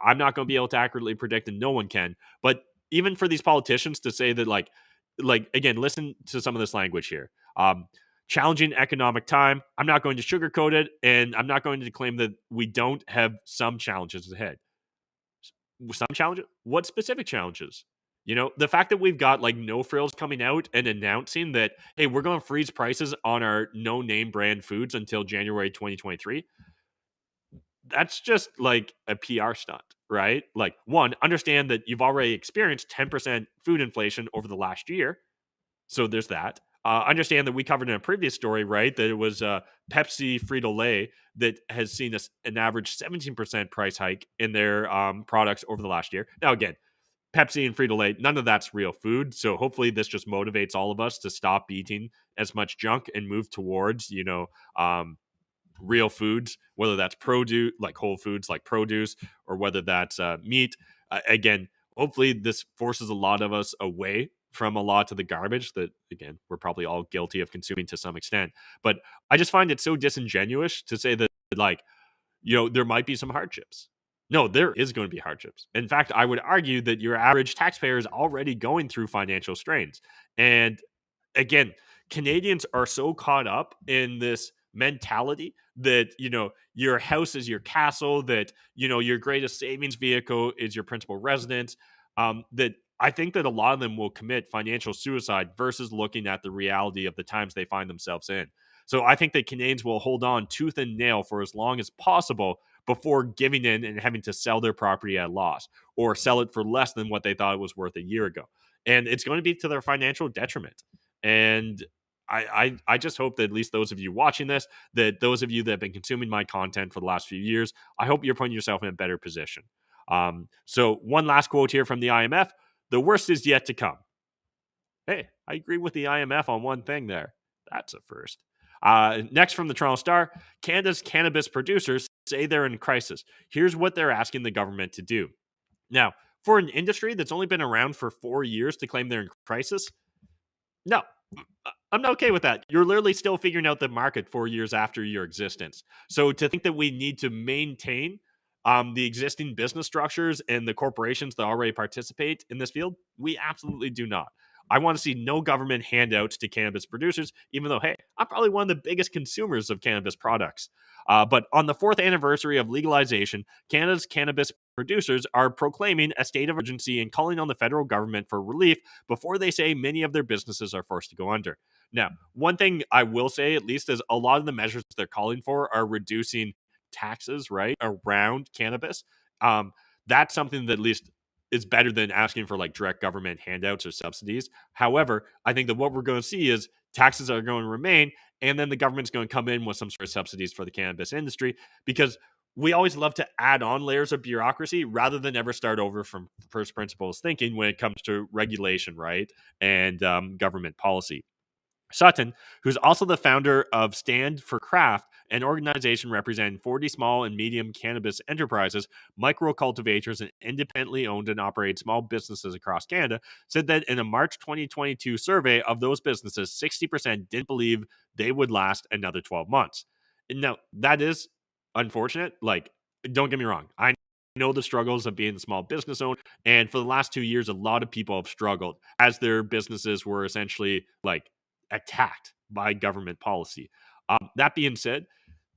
I'm not going to be able to accurately predict, and no one can. But even for these politicians to say that, like again, listen to some of this language here. Challenging economic time. I'm not going to sugarcoat it, and I'm not going to claim that we don't have some challenges ahead. Some challenges? What specific challenges? The fact that we've got like No Frills coming out and announcing that, hey, we're going to freeze prices on our no name brand foods until January 2023. That's just like a PR stunt, right? Like, one, understand that you've already experienced 10% food inflation over the last year. So there's that. Understand that we covered in a previous story, right, that it was Pepsi Frito-Lay that has seen an average 17% price hike in their products over the last year. Now, again, Pepsi and Frito-Lay, none of that's real food. So hopefully this just motivates all of us to stop eating as much junk and move towards, real foods, whether that's produce, like whole foods, like produce, or whether that's meat. Again, hopefully this forces a lot of us away from a lot of the garbage that, again, we're probably all guilty of consuming to some extent. But I just find it so disingenuous to say that, like, there might be some hardships. No, there is going to be hardships. In fact, I would argue that your average taxpayer is already going through financial strains. And again, Canadians are so caught up in this mentality that, your house is your castle, that, your greatest savings vehicle is your principal residence, that I think that a lot of them will commit financial suicide versus looking at the reality of the times they find themselves in. So I think that Canadians will hold on tooth and nail for as long as possible before giving in and having to sell their property at a loss, or sell it for less than what they thought it was worth a year ago. And it's going to be to their financial detriment. And I just hope that at least those of you watching this, that those of you that have been consuming my content for the last few years, I hope you're putting yourself in a better position. So one last quote here from the IMF: "The worst is yet to come." Hey, I agree with the IMF on one thing there. That's a first. Next from the Toronto Star: "Canada's cannabis producers say they're in crisis. Here's what they're asking the government to do." Now, for an industry that's only been around for 4 years to claim they're in crisis, no, I'm not okay with that. You're literally still figuring out the market 4 years after your existence. So to think that we need to maintain the existing business structures and the corporations that already participate in this field, we absolutely do not. I want to see no government handouts to cannabis producers, even though, hey, I'm probably one of the biggest consumers of cannabis products. But on the 4th anniversary of legalization, Canada's cannabis producers are proclaiming a state of emergency and calling on the federal government for relief before they say many of their businesses are forced to go under. Now, one thing I will say, at least, is a lot of the measures they're calling for are reducing taxes, right, around cannabis. Um, that's something that at least is better than asking for like direct government handouts or subsidies. However, I think that what we're going to see is taxes are going to remain, and then the government's going to come in with some sort of subsidies for the cannabis industry, because we always love to add on layers of bureaucracy rather than ever start over from first principles thinking when it comes to regulation, right, and government policy. Sutton, who's also the founder of Stand for Craft, an organization representing 40 small and medium cannabis enterprises, micro cultivators, and independently owned and operated small businesses across Canada, said that in a March 2022 survey of those businesses, 60% didn't believe they would last another 12 months. Now, that is unfortunate. Like, don't get me wrong. I know the struggles of being a small business owner. And for the last 2 years, a lot of people have struggled as their businesses were essentially like attacked by government policy. That being said,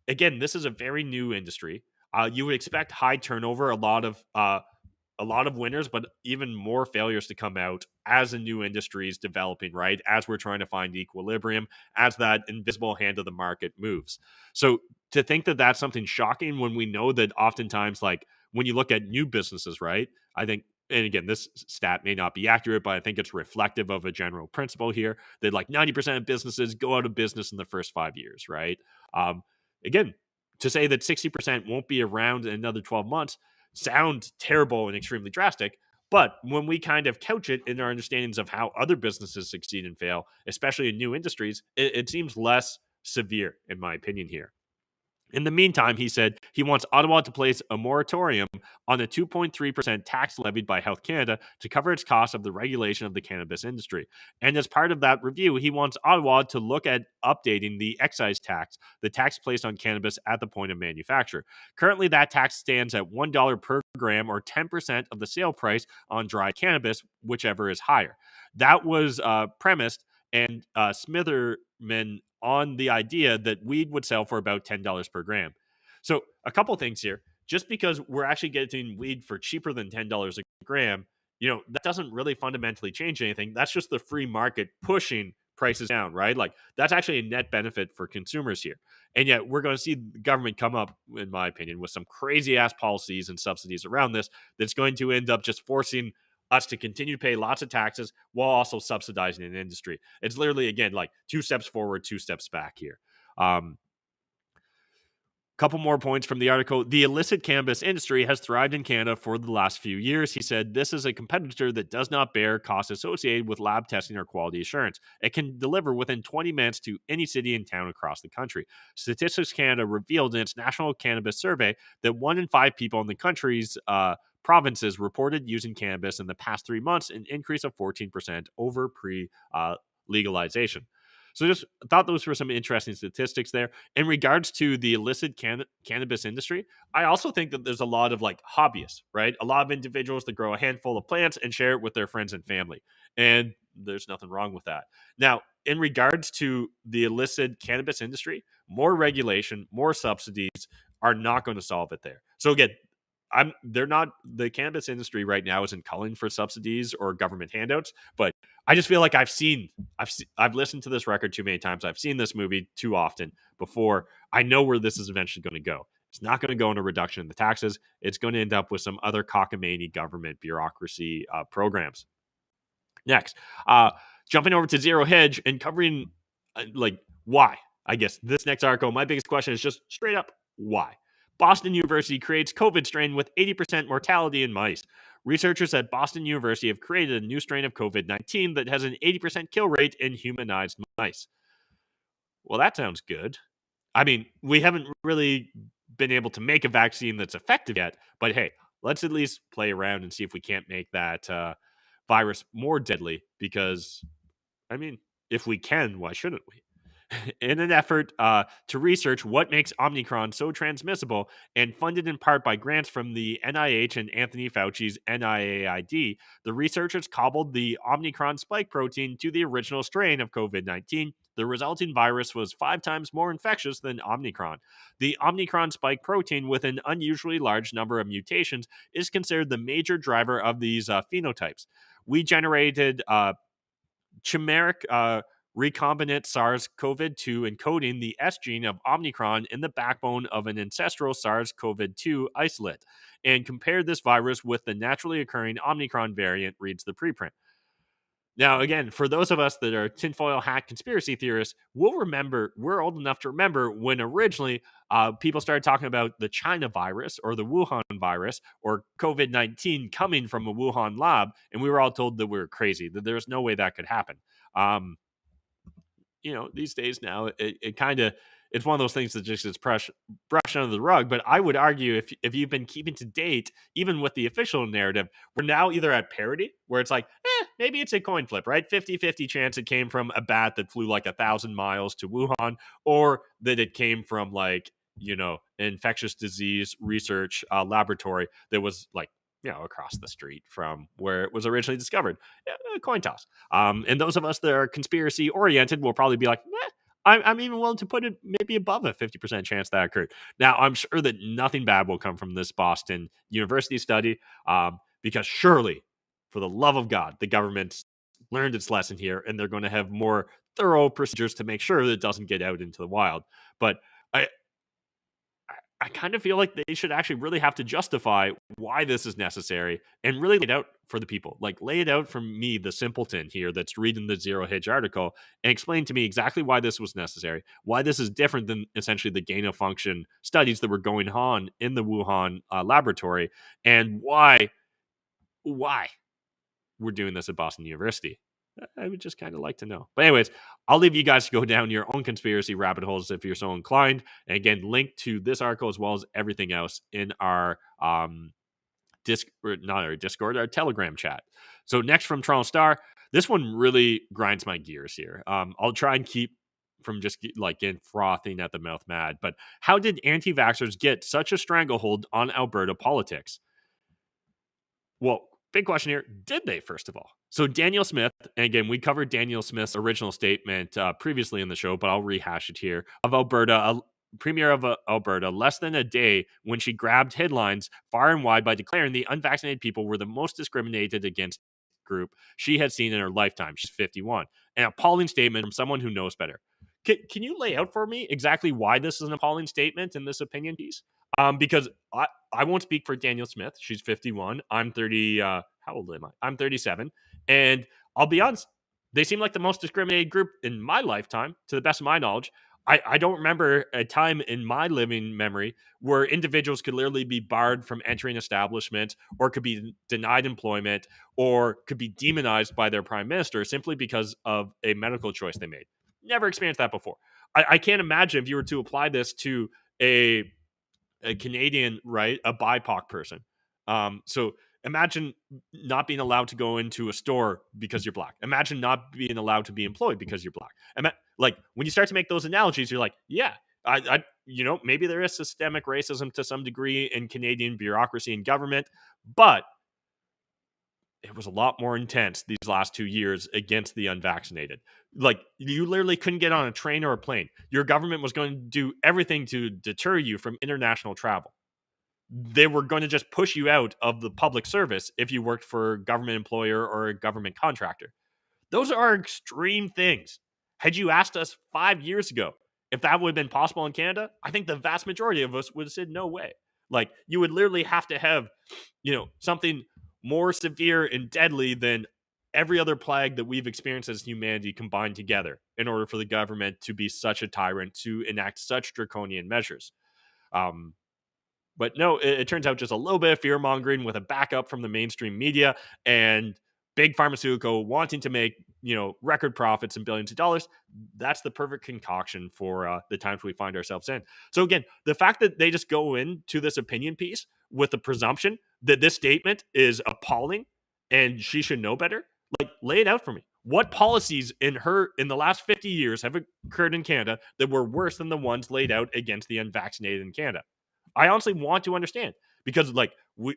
again, this is a very new industry. You would expect high turnover, a lot of winners, but even more failures to come out as a new industry is developing, right? As we're trying to find equilibrium, as that invisible hand of the market moves. So to think that that's something shocking when we know that oftentimes, like when you look at new businesses, right? I think, and again, this stat may not be accurate, but I think it's reflective of a general principle here that like 90% of businesses go out of business in the first 5 years, right? Um, again, to say that 60% won't be around in another 12 months sound terrible and extremely drastic. But when we kind of couch it in our understandings of how other businesses succeed and fail, especially in new industries, it seems less severe, in my opinion, here. In the meantime, he said he wants Ottawa to place a moratorium on the 2.3% tax levied by Health Canada to cover its cost of the regulation of the cannabis industry. And as part of that review, he wants Ottawa to look at updating the excise tax, the tax placed on cannabis at the point of manufacture. Currently, that tax stands at $1 per gram or 10% of the sale price on dry cannabis, whichever is higher. That was premised and Smitherman on the idea that weed would sell for about $10 per gram. So, a couple things here. Just because we're actually getting weed for cheaper than $10 a gram, that doesn't really fundamentally change anything. That's just the free market pushing prices down, right? Like, that's actually a net benefit for consumers here. And yet, we're going to see the government come up, in my opinion, with some crazy ass policies and subsidies around this that's going to end up just forcing us to continue to pay lots of taxes while also subsidizing an industry. It's literally, again, like 2 steps forward, 2 steps back here. Couple more points from the article. The illicit cannabis industry has thrived in Canada for the last few years. He said this is a competitor that does not bear costs associated with lab testing or quality assurance. It can deliver within 20 minutes to any city and town across the country. Statistics Canada revealed in its national cannabis survey that 1 in 5 people in the country's provinces reported using cannabis in the past 3 months, an increase of 14% over pre-legalization. So just thought those were some interesting statistics there. In regards to the illicit cannabis industry, I also think that there's a lot of like hobbyists, right? A lot of individuals that grow a handful of plants and share it with their friends and family. And there's nothing wrong with that. Now, in regards to the illicit cannabis industry, more regulation, more subsidies are not going to solve it there. So again, the cannabis industry right now isn't calling for subsidies or government handouts, but I just feel like I've listened to this record too many times. I've seen this movie too often before. I know where this is eventually going to go. It's not going to go in a reduction in the taxes. It's going to end up with some other cockamamie government bureaucracy programs. Next, jumping over to Zero Hedge and covering like why. I guess this next article, my biggest question is just straight up why. Boston University creates COVID strain with 80% mortality in mice. Researchers at Boston University have created a new strain of COVID-19 that has an 80% kill rate in humanized mice. Well, that sounds good. I mean, we haven't really been able to make a vaccine that's effective yet, but hey, let's at least play around and see if we can't make that virus more deadly because, I mean, if we can, why shouldn't we? in an effort to research what makes Omicron so transmissible, and funded in part by grants from the NIH and Anthony Fauci's NIAID, the researchers cobbled the Omicron spike protein to the original strain of COVID-19. The resulting virus was 5 times more infectious than Omicron. The Omicron spike protein, with an unusually large number of mutations, is considered the major driver of these phenotypes. We generated chimeric recombinant SARS-CoV-2 encoding the S gene of Omicron in the backbone of an ancestral SARS-CoV-2 isolate, and compared this virus with the naturally occurring Omicron variant, reads the preprint. Now, again, for those of us that are tinfoil hat conspiracy theorists, we're old enough to remember when originally people started talking about the China virus or the Wuhan virus or COVID-19 coming from a Wuhan lab, and we were all told that we were crazy, that there was no way that could happen. These days now, it kind of, it's one of those things that just gets brushed under the rug. But I would argue if you've been keeping to date, even with the official narrative, we're now either at parity, where it's like, maybe it's a coin flip, right? 50-50 chance it came from a bat that flew like 1,000 miles to Wuhan, or that it came from like, an infectious disease research laboratory that was like, across the street from where it was originally discovered. A coin toss. And those of us that are conspiracy oriented will probably be like, I'm even willing to put it maybe above a 50% chance that occurred. Now, I'm sure that nothing bad will come from this Boston University study, because surely, for the love of God, the government's learned its lesson here, and they're going to have more thorough procedures to make sure that it doesn't get out into the wild. But I kind of feel like they should actually really have to justify why this is necessary and really lay it out for the people. Like, lay it out for me, the simpleton here that's reading the Zero Hedge article, and explain to me exactly why this was necessary, why this is different than essentially the gain of function studies that were going on in the Wuhan laboratory, and why we're doing this at Boston University. I would just kind of like to know. But anyways, I'll leave you guys to go down your own conspiracy rabbit holes if you're so inclined. And again, link to this article as well as everything else in our Discord, our Telegram chat. So next from Toronto Star, this one really grinds my gears here. I'll try and keep from just getting frothing at the mouth mad. But how did anti-vaxxers get such a stranglehold on Alberta politics? Well, big question here. Did they, first of all? So Danielle Smith, and again, we covered Danielle Smith's original statement previously in the show, but I'll rehash it here, of Alberta, Premier of Alberta, less than a day when she grabbed headlines far and wide by declaring the unvaccinated people were the most discriminated against group she had seen in her lifetime. She's 51. An appalling statement from someone who knows better. Can you lay out for me exactly why this is an appalling statement in this opinion piece? Because I won't speak for Danielle Smith. She's 51. I'm 30. How old am I? I'm 37. And I'll be honest, they seem like the most discriminated group in my lifetime, to the best of my knowledge. I don't remember a time in my living memory where individuals could literally be barred from entering establishments, or could be denied employment, or could be demonized by their prime minister simply because of a medical choice they made. Never experienced that before. I can't imagine if you were to apply this to a Canadian, right, a BIPOC person. So imagine not being allowed to go into a store because you're black. Imagine not being allowed to be employed because you're black. Like, when you start to make those analogies, you're like, yeah, maybe there is systemic racism to some degree in Canadian bureaucracy and government, but it was a lot more intense these last 2 years against the unvaccinated. Like, you literally couldn't get on a train or a plane. Your government was going to do everything to deter you from international travel. They were going to just push you out of the public service if you worked for a government employer or a government contractor. Those are extreme things. Had you asked us 5 years ago if that would have been possible in Canada, I think the vast majority of us would have said no way. Like, you would literally have to have, something more severe and deadly than every other plague that we've experienced as humanity combined together in order for the government to be such a tyrant, to enact such draconian measures. But no, it turns out just a little bit of fear mongering with a backup from the mainstream media and big pharmaceutical wanting to make, record profits and billions of dollars. That's the perfect concoction for the times we find ourselves in. So again, the fact that they just go into this opinion piece with the presumption that this statement is appalling and she should know better, like, lay it out for me. What policies in the last 50 years have occurred in Canada that were worse than the ones laid out against the unvaccinated in Canada? I honestly want to understand, because like we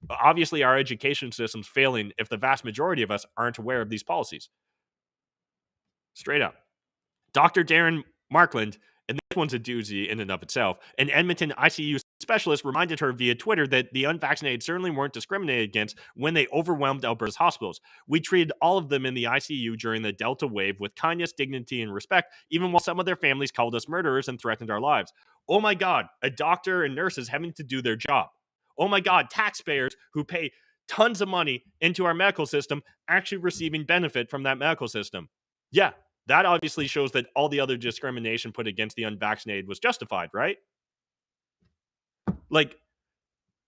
obviously our education system's failing if the vast majority of us aren't aware of these policies. Straight up. Dr. Darren Markland, and this one's a doozy in and of itself, an Edmonton ICU specialist reminded her via Twitter that the unvaccinated certainly weren't discriminated against when they overwhelmed Alberta's hospitals. We treated all of them in the ICU during the Delta wave with kindness, dignity, and respect, even while some of their families called us murderers and threatened our lives. Oh my God, a doctor and nurses having to do their job. Oh my God, taxpayers who pay tons of money into our medical system actually receiving benefit from that medical system. Yeah, that obviously shows that all the other discrimination put against the unvaccinated was justified, right? Like,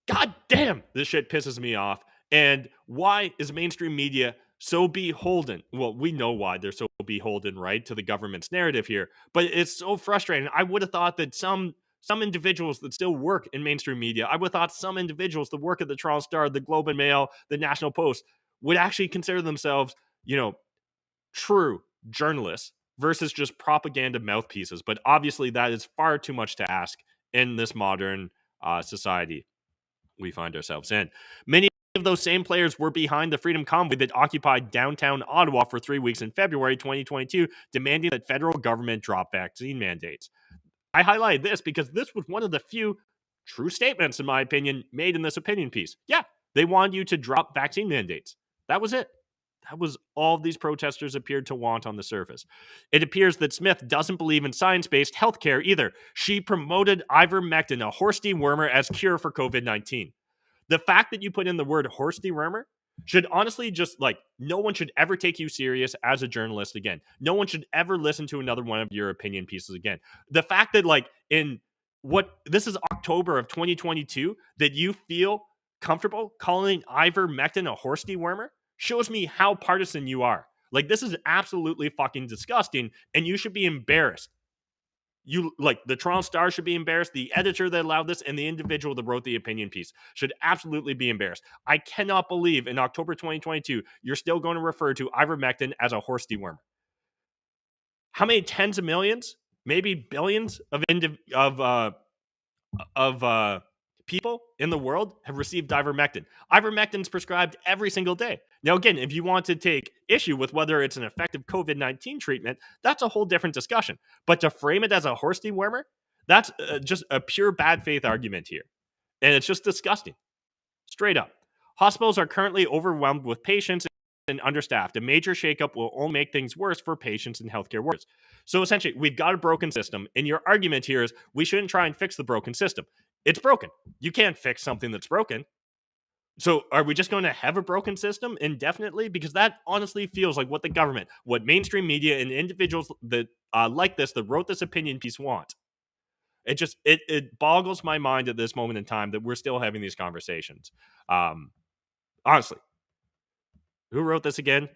God damn, this shit pisses me off. And why is mainstream media so beholden? Well, we know why they're so beholden, right, to the government's narrative here. But it's so frustrating. I would have thought that some individuals that still work in mainstream media, I would have thought some individuals that work at the Toronto Star, the Globe and Mail, the National Post, would actually consider themselves, true journalists versus just propaganda mouthpieces. But obviously, that is far too much to ask in this modern society we find ourselves in. Many of those same players were behind the Freedom Convoy that occupied downtown Ottawa for 3 weeks in February 2022, demanding that federal government drop vaccine mandates. I highlight this because this was one of the few true statements, in my opinion, made in this opinion piece. Yeah, they wanted you to drop vaccine mandates. That was it. That was all these protesters appeared to want on the surface. It appears that Smith doesn't believe in science-based healthcare either. She promoted ivermectin, a horse dewormer, as cure for COVID-19. The fact that you put in the word horse dewormer should honestly just, no one should ever take you serious as a journalist again. No one should ever listen to another one of your opinion pieces again. The fact that, this is October of 2022, that you feel comfortable calling ivermectin a horse dewormer shows me how partisan you are. Like, this is absolutely fucking disgusting, and you should be embarrassed. The Toronto Star should be embarrassed. The editor that allowed this and the individual that wrote the opinion piece should absolutely be embarrassed. I cannot believe in October 2022 you're still going to refer to ivermectin as a horse dewormer. How many tens of millions, maybe billions of people in the world have received ivermectin? Ivermectin is prescribed every single day. Now, again, if you want to take issue with whether it's an effective COVID-19 treatment, that's a whole different discussion. But to frame it as a horse dewormer, that's just a pure bad faith argument here. And it's just disgusting. Straight up. Hospitals are currently overwhelmed with patients and understaffed. A major shakeup will only make things worse for patients and healthcare workers. So essentially, we've got a broken system. And your argument here is we shouldn't try and fix the broken system. It's broken. You can't fix something that's broken. So are we just going to have a broken system indefinitely? Because that honestly feels like what the government, what mainstream media and individuals that like this, that wrote this opinion piece want. It boggles my mind at this moment in time that we're still having these conversations. Honestly, who wrote this again?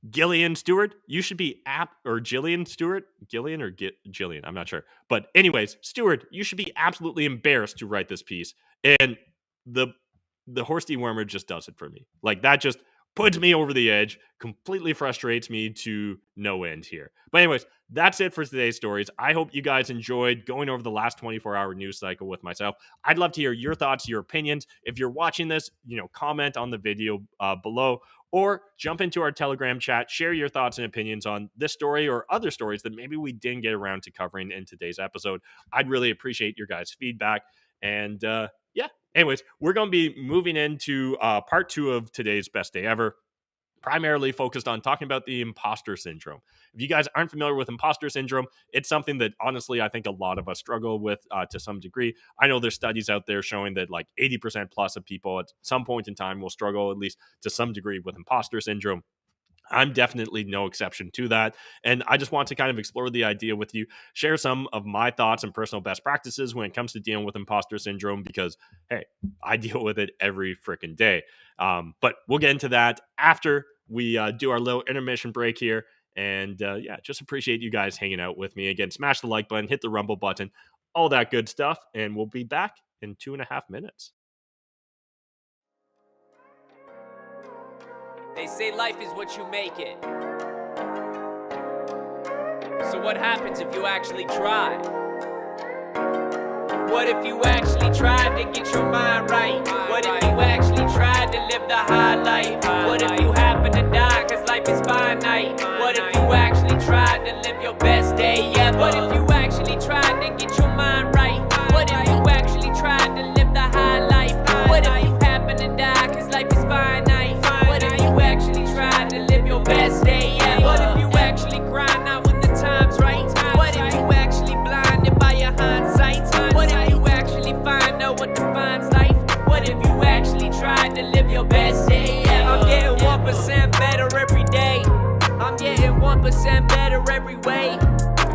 Gillian Stewart, you should be or Gillian Stewart, Gillian or Gillian, I'm not sure. But anyways, Stewart, you should be absolutely embarrassed to write this piece. And the horse dewormer just does it for me. Like, that just puts me over the edge, completely frustrates me to no end here. But anyways, that's it for today's stories. I hope you guys enjoyed going over the last 24-hour news cycle with myself. I'd love to hear your thoughts, your opinions. If you're watching this, comment on the video below, or jump into our Telegram chat, share your thoughts and opinions on this story or other stories that maybe we didn't get around to covering in today's episode. I'd really appreciate your guys' feedback. And yeah, anyways, we're going to be moving into part 2 of today's best day ever, primarily focused on talking about the imposter syndrome. If you guys aren't familiar with imposter syndrome, it's something that honestly I think a lot of us struggle with to some degree. I know there's studies out there showing that 80% plus of people at some point in time will struggle at least to some degree with imposter syndrome. I'm definitely no exception to that. And I just want to kind of explore the idea with you, share some of my thoughts and personal best practices when it comes to dealing with imposter syndrome, because, hey, I deal with it every freaking day. But we'll get into that after we do our little intermission break here. And yeah, just appreciate you guys hanging out with me. Again, smash the like button, hit the rumble button, all that good stuff. And we'll be back in 2.5 minutes. They say life is what you make it. So what happens if you actually try? What if you actually tried to get your mind right? What if you actually tried to live the high life? What if you happen to die cause life is finite? What if you actually tried to live your best day ever? What if you actually tried to get your mind right? What if you actually tried to live the high life? What if you happen to die cause life is finite? What if you actually tried to live your best day ever? What if you actually grind out when the time's right? What if you actually blinded by your hindsight? What if you actually find out what defines life? What if you actually tried to live your best day ever? I'm getting 1% better every day. I'm getting 1% better every way.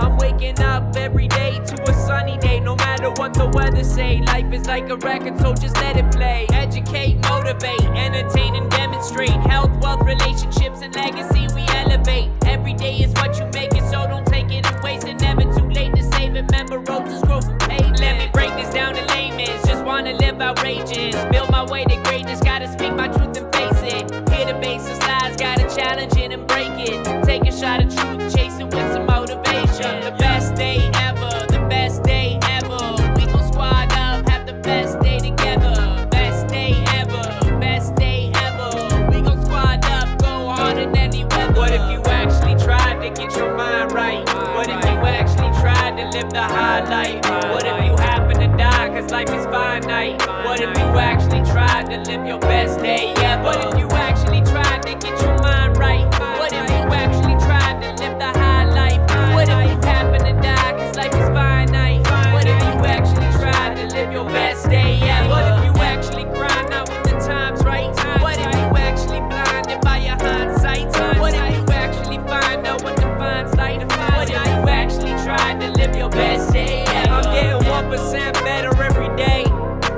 I'm waking up every day to a sunny day, no matter what the weather say. Life is like a record, so just let it play. Educate, motivate, entertain and demonstrate. Health, wealth, relationships and legacy we elevate. Every day is what you make it, so don't take it and waste it. Never too late to save it. Remember, roses grow from pavement. Let me break this down in layman's. Just wanna live outrageous, build my way to greatness. Gotta speak my truth and face it. Hear the basis lies, gotta challenge it and break it. Take a shot of truth, chase it with some motivation. The best day ever, the best day ever. We gon' squad up, have the best day together. Best day ever, best day ever. We gon' squad up, go hard in any weather. What if you actually tried to get your mind right? What if you actually tried to live the high life? What if you happen to die cause life is finite? What if you actually tried to live your best day ever? What if you actually tried to get your mind right? What if you actually tried to live the high life? What if you happen to die cause life is finite? What if you actually tried to live your best day ever? What if you actually grind out when the time's right? What if you actually blinded by your hindsight? What if you actually find out what defines life? What if you actually tried to live your best day ever? I'm getting 1% better every day.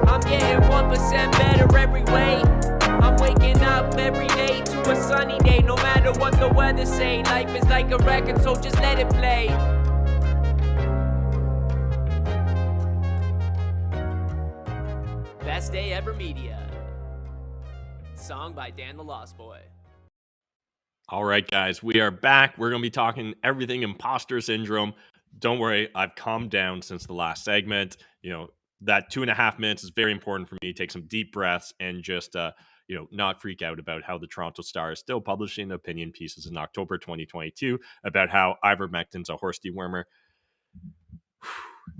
I'm getting 1% better every way. I'm waking up every day to a sunny day, no matter what the weather say. Life is like a record, so just let it play. Best Day Ever Media. Song by Dan the Lost Boy. All right, guys, we are back. We're going to be talking everything imposter syndrome. Don't worry, I've calmed down since the last segment. That 2.5 minutes is very important for me to take some deep breaths and just, not freak out about how the Toronto Star is still publishing opinion pieces in October 2022 about how ivermectin's a horse dewormer.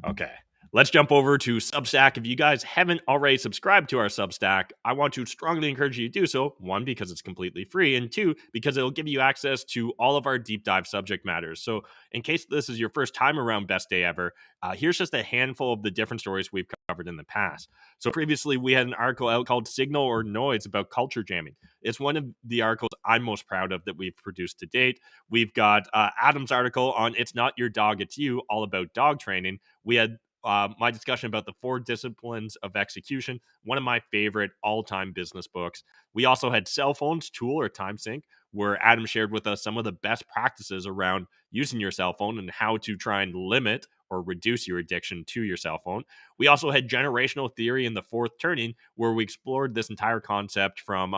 Okay. Let's jump over to Substack. If you guys haven't already subscribed to our Substack, I want to strongly encourage you to do so. 1, because it's completely free, and 2, because it'll give you access to all of our deep dive subject matters. So in case this is your first time around Best Day Ever, here's just a handful of the different stories we've covered in the past. So previously, we had an article out called Signal or Noise about culture jamming. It's one of the articles I'm most proud of that we've produced to date. We've got Adam's article on It's Not Your Dog, It's You, all about dog training. We had my discussion about the 4 disciplines of execution, one of my favorite all-time business books. We also had Cell Phones, Tool or Time Sink, where Adam shared with us some of the best practices around using your cell phone and how to try and limit or reduce your addiction to your cell phone. We also had Generational Theory in the Fourth Turning, where we explored this entire concept from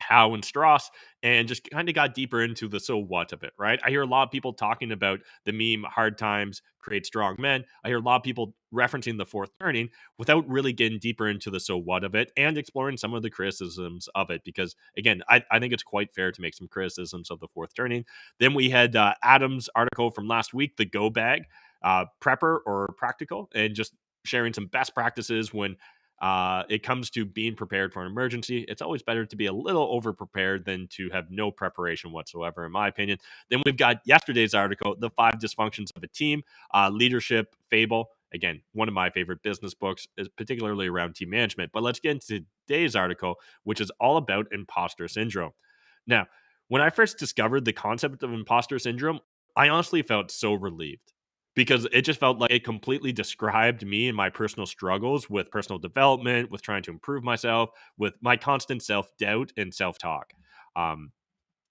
Howe and Strauss, and just kind of got deeper into the so what of it, right? I hear a lot of people talking about the meme, hard times create strong men. I hear a lot of people referencing the Fourth Turning without really getting deeper into the so what of it and exploring some of the criticisms of it. Because again, I think it's quite fair to make some criticisms of the Fourth Turning. Then we had Adam's article from last week, the Go Bag, prepper or practical, and just sharing some best practices when it comes to being prepared for an emergency. It's always better to be a little over prepared than to have no preparation whatsoever, in my opinion. Then we've got yesterday's article, The 5 Dysfunctions of a Team, Leadership Fable. Again, one of my favorite business books, is particularly around team management. But let's get into today's article, which is all about imposter syndrome. Now, when I first discovered the concept of imposter syndrome, I honestly felt so relieved, because it just felt like it completely described me and my personal struggles with personal development, with trying to improve myself, with my constant self-doubt and self-talk.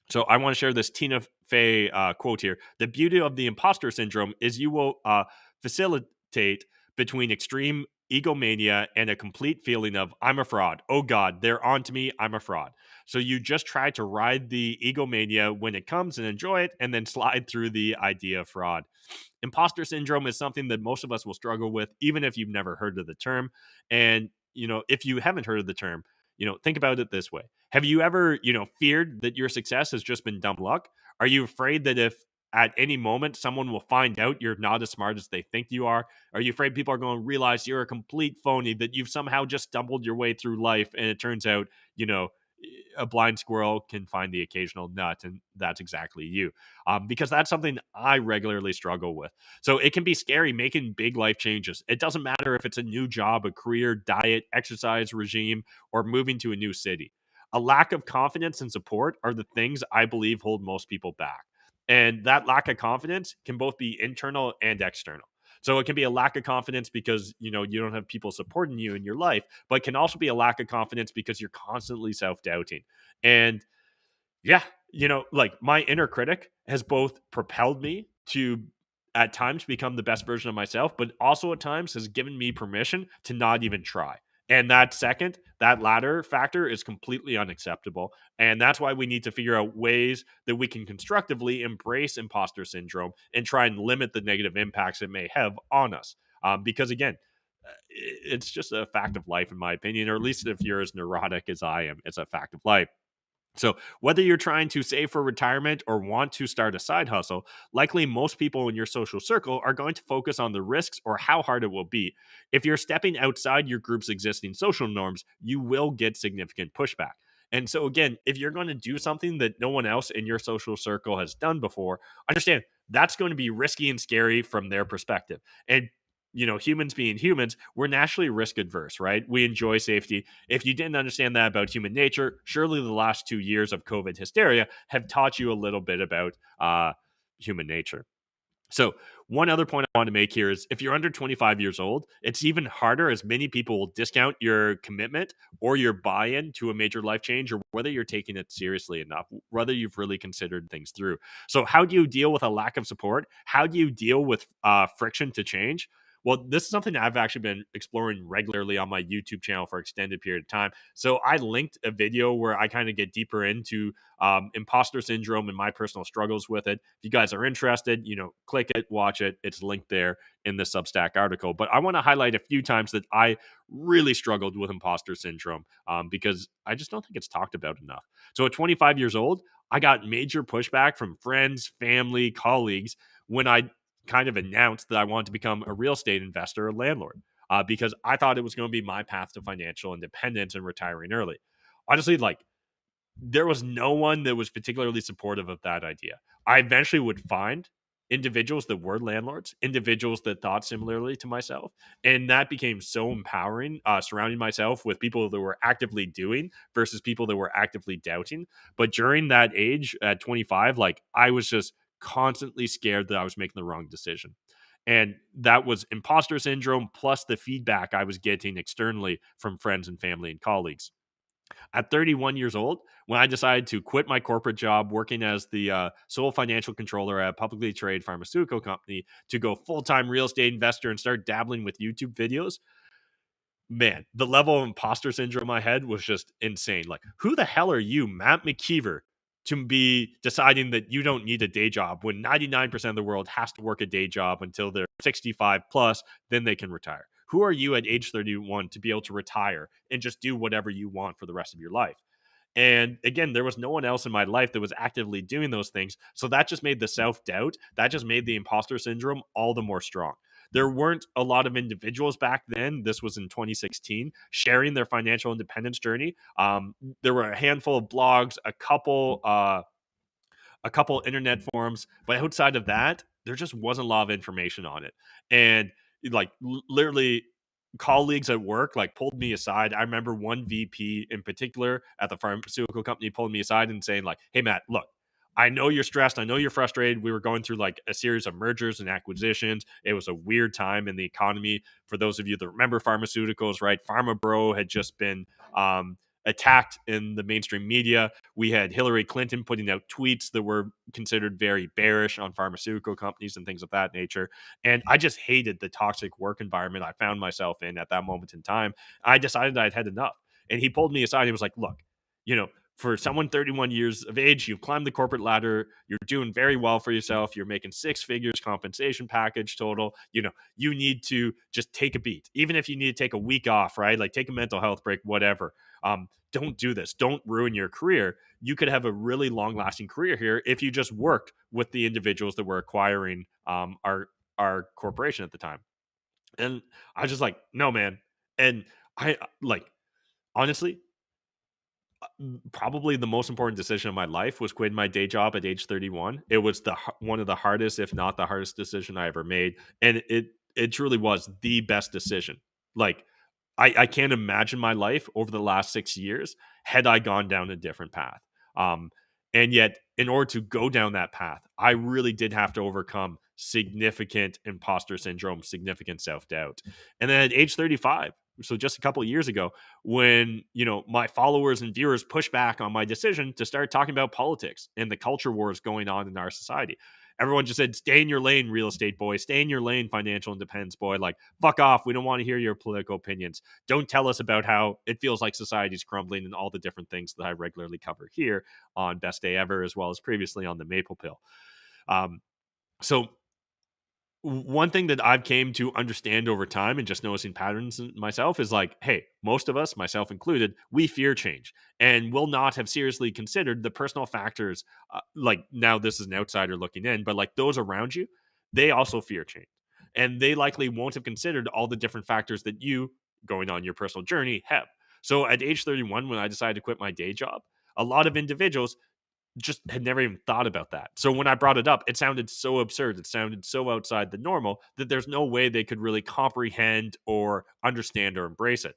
So I want to share this Tina Fey quote here. The beauty of the imposter syndrome is you will facilitate between extreme egomania and a complete feeling of, I'm a fraud. Oh God, they're on to me. I'm a fraud. So you just try to ride the egomania when it comes and enjoy it, and then slide through the idea of fraud. Imposter syndrome is something that most of us will struggle with, even if you've never heard of the term. And, if you haven't heard of the term, think about it this way. Have you ever, feared that your success has just been dumb luck? Are you afraid that if at any moment someone will find out you're not as smart as they think you are? Are you afraid people are going to realize you're a complete phony, that you've somehow just stumbled your way through life and it turns out, a blind squirrel can find the occasional nut, and that's exactly you. Because that's something I regularly struggle with. So it can be scary making big life changes. It doesn't matter if it's a new job, a career, diet, exercise regime, or moving to a new city. A lack of confidence and support are the things I believe hold most people back. And that lack of confidence can both be internal and external. So it can be a lack of confidence because, you don't have people supporting you in your life, but it can also be a lack of confidence because you're constantly self-doubting. And yeah, like my inner critic has both propelled me to at times become the best version of myself, but also at times has given me permission to not even try. And that latter factor is completely unacceptable. And that's why we need to figure out ways that we can constructively embrace imposter syndrome and try and limit the negative impacts it may have on us. Because again, it's just a fact of life, in my opinion, or at least if you're as neurotic as I am, it's a fact of life. So, whether you're trying to save for retirement or want to start a side hustle, likely most people in your social circle are going to focus on the risks or how hard it will be. If you're stepping outside your group's existing social norms, you will get significant pushback. And so, again, if you're going to do something that no one else in your social circle has done before, understand that's going to be risky and scary from their perspective. And humans being humans, we're naturally risk adverse, right? We enjoy safety. If you didn't understand that about human nature, surely the last 2 years of COVID hysteria have taught you a little bit about human nature. So, one other point I want to make here is if you're under 25 years old, it's even harder as many people will discount your commitment or your buy in to a major life change, or whether you're taking it seriously enough, whether you've really considered things through. So, how do you deal with a lack of support? How do you deal with friction to change? Well, this is something I've actually been exploring regularly on my YouTube channel for an extended period of time. So I linked a video where I kind of get deeper into imposter syndrome and my personal struggles with it. If you guys are interested, click it, watch it. It's linked there in the Substack article. But I want to highlight a few times that I really struggled with imposter syndrome because I just don't think it's talked about enough. So at 25 years old, I got major pushback from friends, family, colleagues when I kind of announced that I wanted to become a real estate investor, a landlord, because I thought it was going to be my path to financial independence and retiring early. Honestly, there was no one that was particularly supportive of that idea. I eventually would find individuals that were landlords, individuals that thought similarly to myself. And that became so empowering, surrounding myself with people that were actively doing versus people that were actively doubting. But during that age at 25, I was just constantly scared that I was making the wrong decision. And that was imposter syndrome plus the feedback I was getting externally from friends and family and colleagues. At 31 years old, when I decided to quit my corporate job working as the sole financial controller at a publicly traded pharmaceutical company to go full-time real estate investor and start dabbling with YouTube videos, man, the level of imposter syndrome I had was just insane. Like, who the hell are you, Matt McKeever, to be deciding that you don't need a day job when 99% of the world has to work a day job until they're 65 plus, then they can retire? Who are you at age 31 to be able to retire and just do whatever you want for the rest of your life? And again, there was no one else in my life that was actively doing those things. So that just made the self doubt, that just made the imposter syndrome all the more strong. There weren't a lot of individuals back then. This was in 2016, sharing their financial independence journey. There were a handful of blogs, a couple internet forums, but outside of that, there just wasn't a lot of information on it. And literally colleagues at work pulled me aside. I remember one VP in particular at the pharmaceutical company pulling me aside and saying hey Matt, look, I know you're stressed. I know you're frustrated. We were going through a series of mergers and acquisitions. It was a weird time in the economy. For those of you that remember pharmaceuticals, right? Pharma Bro had just been attacked in the mainstream media. We had Hillary Clinton putting out tweets that were considered very bearish on pharmaceutical companies and things of that nature. And I just hated the toxic work environment I found myself in at that moment in time. I decided I'd had enough. And he pulled me aside. He was like, look, for someone 31 years of age, you've climbed the corporate ladder. You're doing very well for yourself. You're making 6 figures compensation package total. You need to just take a beat. Even if you need to take a week off, right? Like take a mental health break, whatever. Don't do this. Don't ruin your career. You could have a really long lasting career here if you just worked with the individuals that were acquiring our corporation at the time. And I was just like, no, man. And I honestly, probably the most important decision of my life was quitting my day job at age 31. It was one of the hardest, if not the hardest decision I ever made. And it truly was the best decision. Like, I can't imagine my life over the last 6 years had I gone down a different path. Um, and yet, in order to go down that path, I really did have to overcome significant imposter syndrome, significant self-doubt. And then at age 35, so just a couple of years ago, when my followers and viewers pushed back on my decision to start talking about politics and the culture wars going on in our society, everyone just said, stay in your lane, real estate boy, stay in your lane, financial independence boy, like fuck off, we don't want to hear your political opinions, don't tell us about how it feels like society's crumbling and all the different things that I regularly cover here on Best Day Ever, as well as previously on the Maple Pill. So one thing that I've came to understand over time and just noticing patterns in myself is like, hey, most of us, myself included, we fear change and will not have seriously considered the personal factors. Like now this is an outsider looking in, but like those around you, they also fear change. And they likely won't have considered all the different factors that you going on your personal journey have. So at age 31, when I decided to quit my day job, a lot of individuals just had never even thought about that. So when I brought it up, it sounded so absurd. It sounded so outside the normal that there's no way they could really comprehend or understand or embrace it.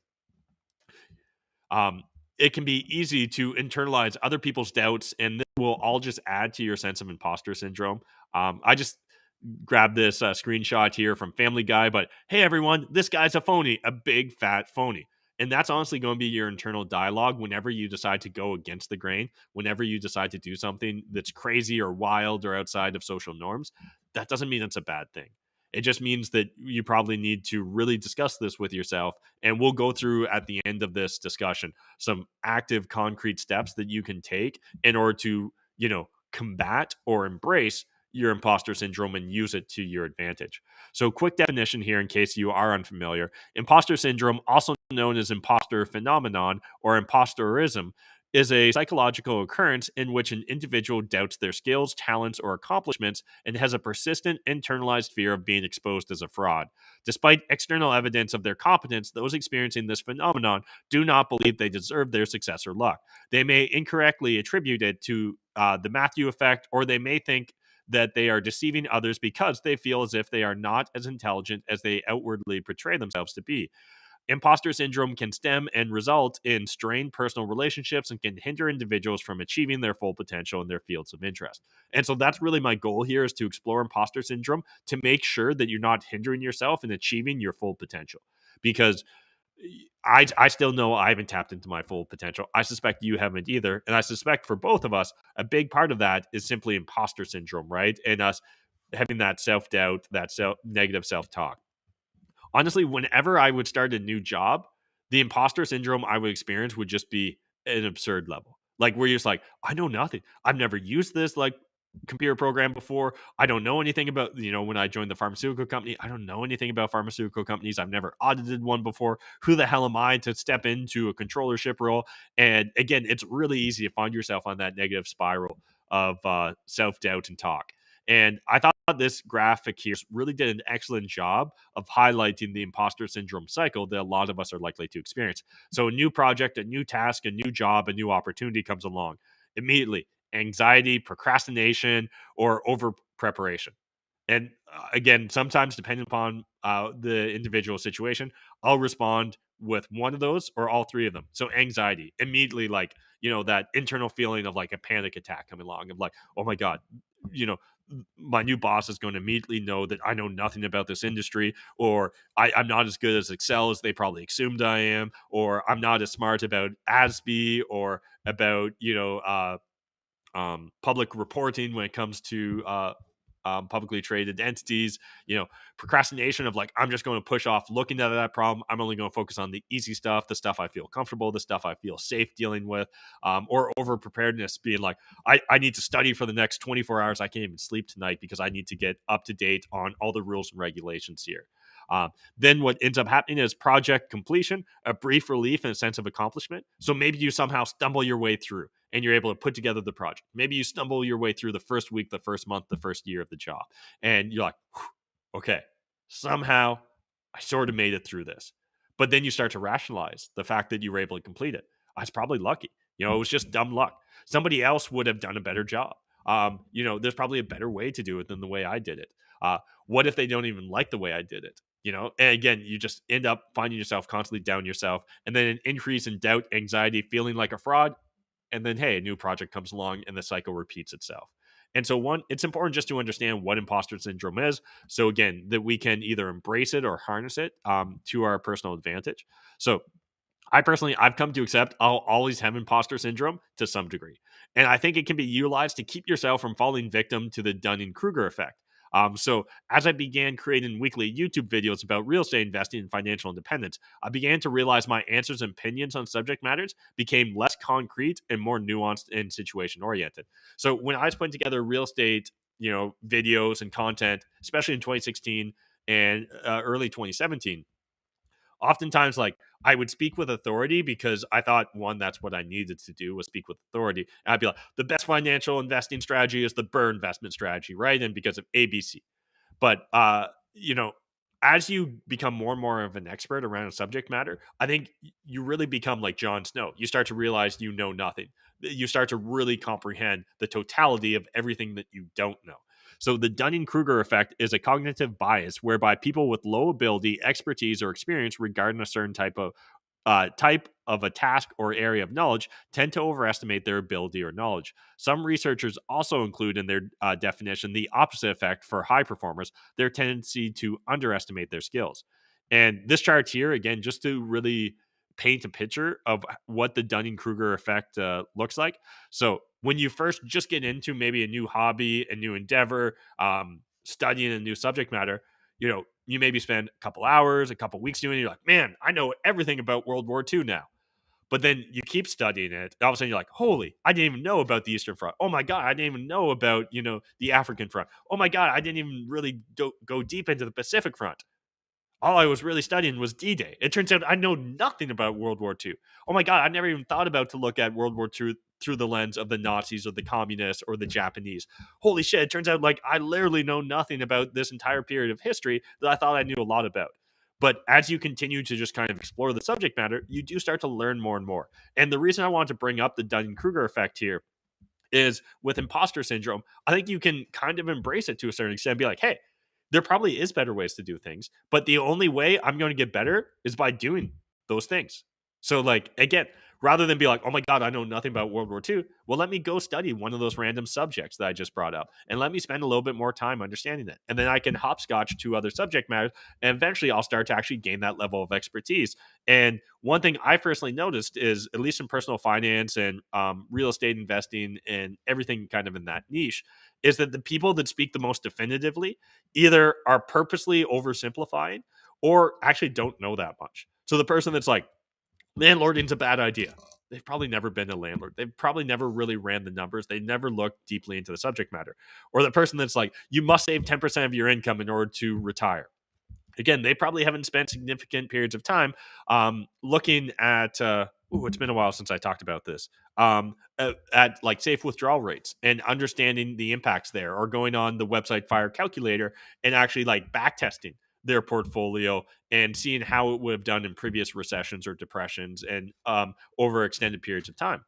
It can be easy to internalize other people's doubts, and this will all just add to your sense of imposter syndrome. I just grabbed this screenshot here from Family Guy, but hey, everyone, this guy's a phony, a big fat phony. And that's honestly going to be your internal dialogue whenever you decide to go against the grain, whenever you decide to do something that's crazy or wild or outside of social norms. That doesn't mean it's a bad thing. It just means that you probably need to really discuss this with yourself. And we'll go through at the end of this discussion some active, concrete steps that you can take in order to, combat or embrace your imposter syndrome and use it to your advantage. So, quick definition here in case you are unfamiliar. Imposter syndrome, also known as imposter phenomenon or imposterism, is a psychological occurrence in which an individual doubts their skills, talents, or accomplishments and has a persistent internalized fear of being exposed as a fraud. Despite external evidence of their competence, those experiencing this phenomenon do not believe they deserve their success or luck. They may incorrectly attribute it to the Matthew effect, or they may think that they are deceiving others because they feel as if they are not as intelligent as they outwardly portray themselves to be. Imposter syndrome can stem and result in strained personal relationships and can hinder individuals from achieving their full potential in their fields of interest. And so that's really my goal here, is to explore imposter syndrome to make sure that you're not hindering yourself in achieving your full potential. Because I still know I haven't tapped into my full potential. I suspect you haven't either. And I suspect for both of us, a big part of that is simply imposter syndrome, right? And us having that self-doubt, that negative self-talk. Honestly, whenever I would start a new job, the imposter syndrome I would experience would just be an absurd level. Like, where you're just like, I know nothing. I've never used this like computer program before. I don't know anything about, when I joined the pharmaceutical company, I don't know anything about pharmaceutical companies. I've never audited one before. Who the hell am I to step into a controllership role? And again, it's really easy to find yourself on that negative spiral of self-doubt and talk. And I thought this graphic here really did an excellent job of highlighting the imposter syndrome cycle that a lot of us are likely to experience. So a new project, a new task, a new job, a new opportunity comes along. Immediately, anxiety, procrastination, or over preparation. And again, sometimes depending upon the individual situation, I'll respond with one of those or all three of them. So anxiety, immediately, like, that internal feeling of like a panic attack coming along, of like, oh my God, my new boss is going to immediately know that I know nothing about this industry, or I'm not as good as Excel as they probably assumed I am, or I'm not as smart about ASB or about, public reporting when it comes to publicly traded entities. Procrastination of like, I'm just going to push off looking at that problem. I'm only going to focus on the easy stuff, the stuff I feel comfortable, the stuff I feel safe dealing with, or over preparedness, being like, I need to study for the next 24 hours. I can't even sleep tonight because I need to get up to date on all the rules and regulations here. Then what ends up happening is project completion, a brief relief, and a sense of accomplishment. So maybe you somehow stumble your way through and you're able to put together the project. Maybe you stumble your way through the first week, the first month, the first year of the job. And you're like, okay, somehow I sort of made it through this. But then you start to rationalize the fact that you were able to complete it. I was probably lucky. It was just dumb luck. Somebody else would have done a better job. There's probably a better way to do it than the way I did it. What if they don't even like the way I did it? And again, you just end up finding yourself constantly down yourself, and then an increase in doubt, anxiety, feeling like a fraud. And then, hey, a new project comes along and the cycle repeats itself. And so it's important just to understand what imposter syndrome is. So again, that we can either embrace it or harness it to our personal advantage. So I've come to accept I'll always have imposter syndrome to some degree. And I think it can be utilized to keep yourself from falling victim to the Dunning-Kruger effect. So as I began creating weekly YouTube videos about real estate investing and financial independence, I began to realize my answers and opinions on subject matters became less concrete and more nuanced and situation oriented. So when I was putting together real estate, videos and content, especially in 2016 and early 2017, oftentimes like I would speak with authority because I thought, one, that's what I needed to do, was speak with authority. And I'd be like, the best financial investing strategy is the Burr investment strategy, right? And because of ABC. But as you become more and more of an expert around a subject matter, I think you really become like Jon Snow. You start to realize you know nothing. You start to really comprehend the totality of everything that you don't know. So the Dunning-Kruger effect is a cognitive bias whereby people with low ability, expertise, or experience regarding a certain type of a task or area of knowledge tend to overestimate their ability or knowledge. Some researchers also include in their definition the opposite effect for high performers, their tendency to underestimate their skills. And this chart here, again, just to really paint a picture of what the Dunning-Kruger effect looks like. So when you first just get into maybe a new hobby, a new endeavor, studying a new subject matter, you maybe spend a couple hours, a couple weeks doing it. You're like, man, I know everything about World War II now. But then you keep studying it. All of a sudden, you're like, holy, I didn't even know about the Eastern Front. Oh my God, I didn't even know about, the African Front. Oh my God, I didn't even really go deep into the Pacific Front. All I was really studying was D-Day. It turns out I know nothing about World War II. Oh my God, I never even thought about to look at World War II through the lens of the Nazis or the communists or the Japanese. Holy shit, it turns out like I literally know nothing about this entire period of history that I thought I knew a lot about. But as you continue to just kind of explore the subject matter, you do start to learn more and more. And the reason I want to bring up the Dunning-Kruger effect here is with imposter syndrome, I think you can kind of embrace it to a certain extent and be like, hey, there probably is better ways to do things, but the only way I'm going to get better is by doing those things. So like, again, rather than be like, oh my God, I know nothing about World War II. Well, let me go study one of those random subjects that I just brought up and let me spend a little bit more time understanding it. And then I can hopscotch to other subject matters. And eventually I'll start to actually gain that level of expertise. And one thing I personally noticed is, at least in personal finance and real estate investing and everything kind of in that niche, is that the people that speak the most definitively either are purposely oversimplifying or actually don't know that much. So the person that's like, landlording's a bad idea, they've probably never been a landlord. They've probably never really ran the numbers. They never looked deeply into the subject matter. Or the person that's like, you must save 10% of your income in order to retire. Again, they probably haven't spent significant periods of time looking at, it's been a while since I talked about this, at like safe withdrawal rates and understanding the impacts there, or going on the website Fire Calculator and actually like back testing their portfolio and seeing how it would have done in previous recessions or depressions and over extended periods of time.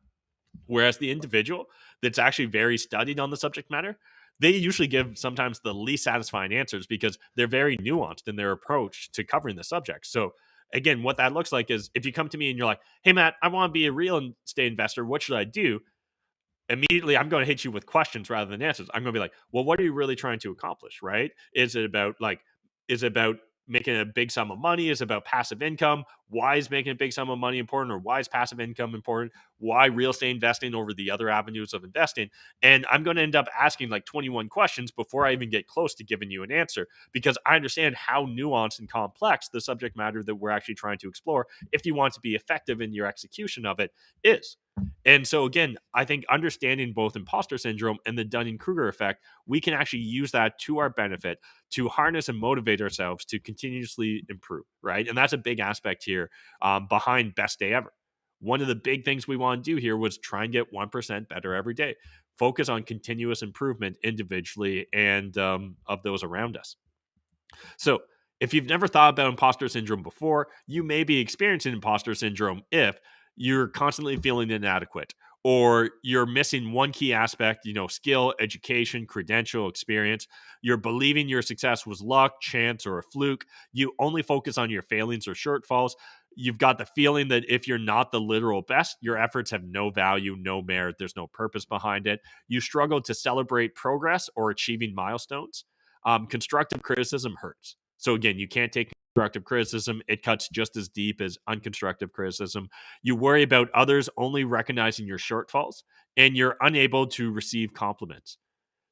Whereas the individual that's actually very studied on the subject matter, they usually give sometimes the least satisfying answers because they're very nuanced in their approach to covering the subject. So again, what that looks like is if you come to me and you're like, hey, Matt, I want to be a real estate investor. What should I do? immediately I'm going to hit you with questions rather than answers. I'm going to be like, well, what are you really trying to accomplish, right? Is it about making a big sum of money? Is it about passive income? Why is making a big sum of money important, or why is passive income important? Why real estate investing over the other avenues of investing? And I'm going to end up asking like 21 questions before I even get close to giving you an answer, because I understand how nuanced and complex the subject matter that we're actually trying to explore, if you want to be effective in your execution of it, is. And so again, I think understanding both imposter syndrome and the Dunning-Kruger effect, we can actually use that to our benefit to harness and motivate ourselves to continuously improve, right? And that's a big aspect here behind Best Day Ever. One of the big things we want to do here was try and get 1% better every day. Focus on continuous improvement individually and of those around us. So, if you've never thought about imposter syndrome before, you may be experiencing imposter syndrome if you're constantly feeling inadequate, or you're missing one key aspect, skill, education, credential, experience. You're believing your success was luck, chance, or a fluke. You only focus on your failings or shortfalls. You've got the feeling that if you're not the literal best, your efforts have no value, no merit, there's no purpose behind it. You struggle to celebrate progress or achieving milestones. Constructive criticism hurts. So again, you can't take constructive criticism. It cuts just as deep as unconstructive criticism. You worry about others only recognizing your shortfalls, and you're unable to receive compliments.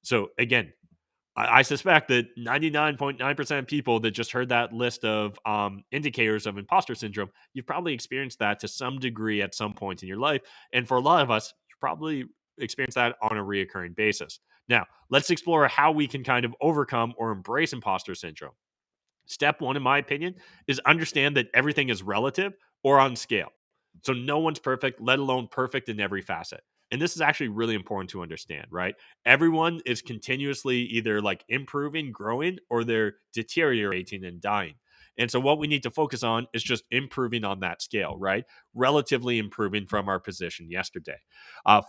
So again, I suspect that 99.9% of people that just heard that list of indicators of imposter syndrome, you've probably experienced that to some degree at some point in your life. And for a lot of us, you probably experience that on a reoccurring basis. Now, let's explore how we can kind of overcome or embrace imposter syndrome. Step one, in my opinion, is understand that everything is relative or on scale. So no one's perfect, let alone perfect in every facet. And this is actually really important to understand, right? Everyone is continuously either like improving, growing, or they're deteriorating and dying. And so what we need to focus on is just improving on that scale, right? Relatively improving from our position yesterday.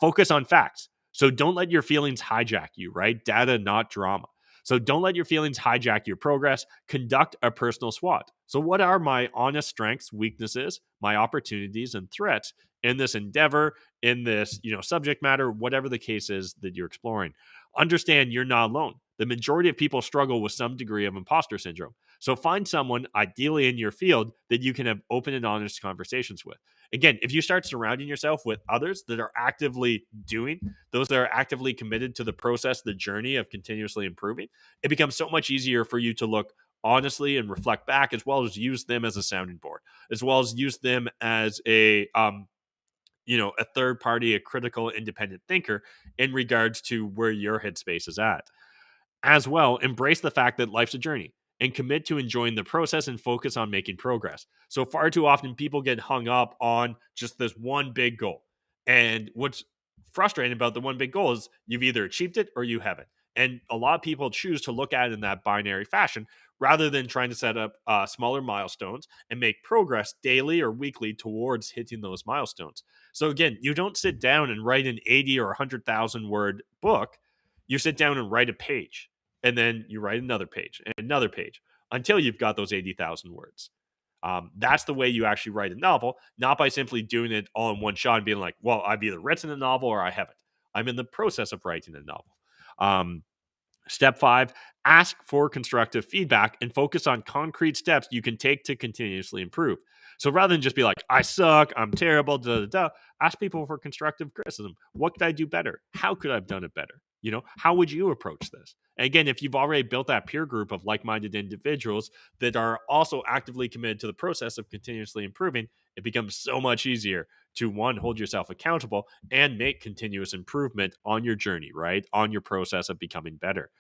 Focus on facts. So don't let your feelings hijack you, right? Data, not drama. So don't let your feelings hijack your progress. Conduct a personal SWOT. So what are my honest strengths, weaknesses, my opportunities, and threats in this endeavor, in this, subject matter, whatever the case is that you're exploring? Understand you're not alone. The majority of people struggle with some degree of imposter syndrome. So find someone, ideally in your field, that you can have open and honest conversations with. Again, if you start surrounding yourself with others that are actively doing, those that are actively committed to the process, the journey of continuously improving, it becomes so much easier for you to look honestly and reflect back, as well as use them as a sounding board, as well as use them as a third party, a critical independent thinker in regards to where your headspace is at. As well, embrace the fact that life's a journey and commit to enjoying the process and focus on making progress. So far too often people get hung up on just this one big goal. And what's frustrating about the one big goal is you've either achieved it or you haven't. And a lot of people choose to look at it in that binary fashion rather than trying to set up smaller milestones and make progress daily or weekly towards hitting those milestones. So again, you don't sit down and write an 80 or 100,000 word book. You sit down and write a page, and then you write another page and another page until you've got those 80,000 words. That's the way you actually write a novel, not by simply doing it all in one shot and being like, well, I've either written a novel or I haven't. I'm in the process of writing a novel. Step 5, ask for constructive feedback and focus on concrete steps you can take to continuously improve. So rather than just be like, I suck, I'm terrible, ask people for constructive criticism. What could I do better? How could I have done it better? How would you approach this? And again, if you've already built that peer group of like-minded individuals that are also actively committed to the process of continuously improving, it becomes so much easier to, one, hold yourself accountable and make continuous improvement on your journey, right? On your process of becoming better.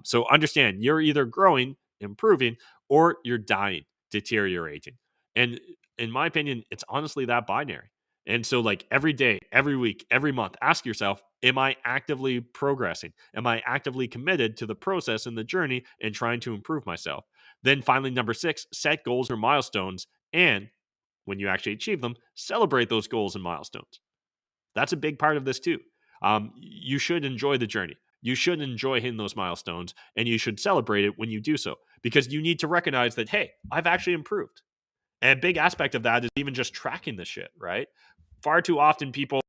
So understand you're either growing, improving, or you're dying, deteriorating. And in my opinion, it's honestly that binary. And so like every day, every week, every month, ask yourself, am I actively progressing? Am I actively committed to the process and the journey and trying to improve myself? Then finally, number 6, set goals or milestones. And when you actually achieve them, celebrate those goals and milestones. That's a big part of this too. You should enjoy the journey. You should enjoy hitting those milestones, and you should celebrate it when you do so, because you need to recognize that, hey, I've actually improved. And a big aspect of that is even just tracking the shit, right? Far too often people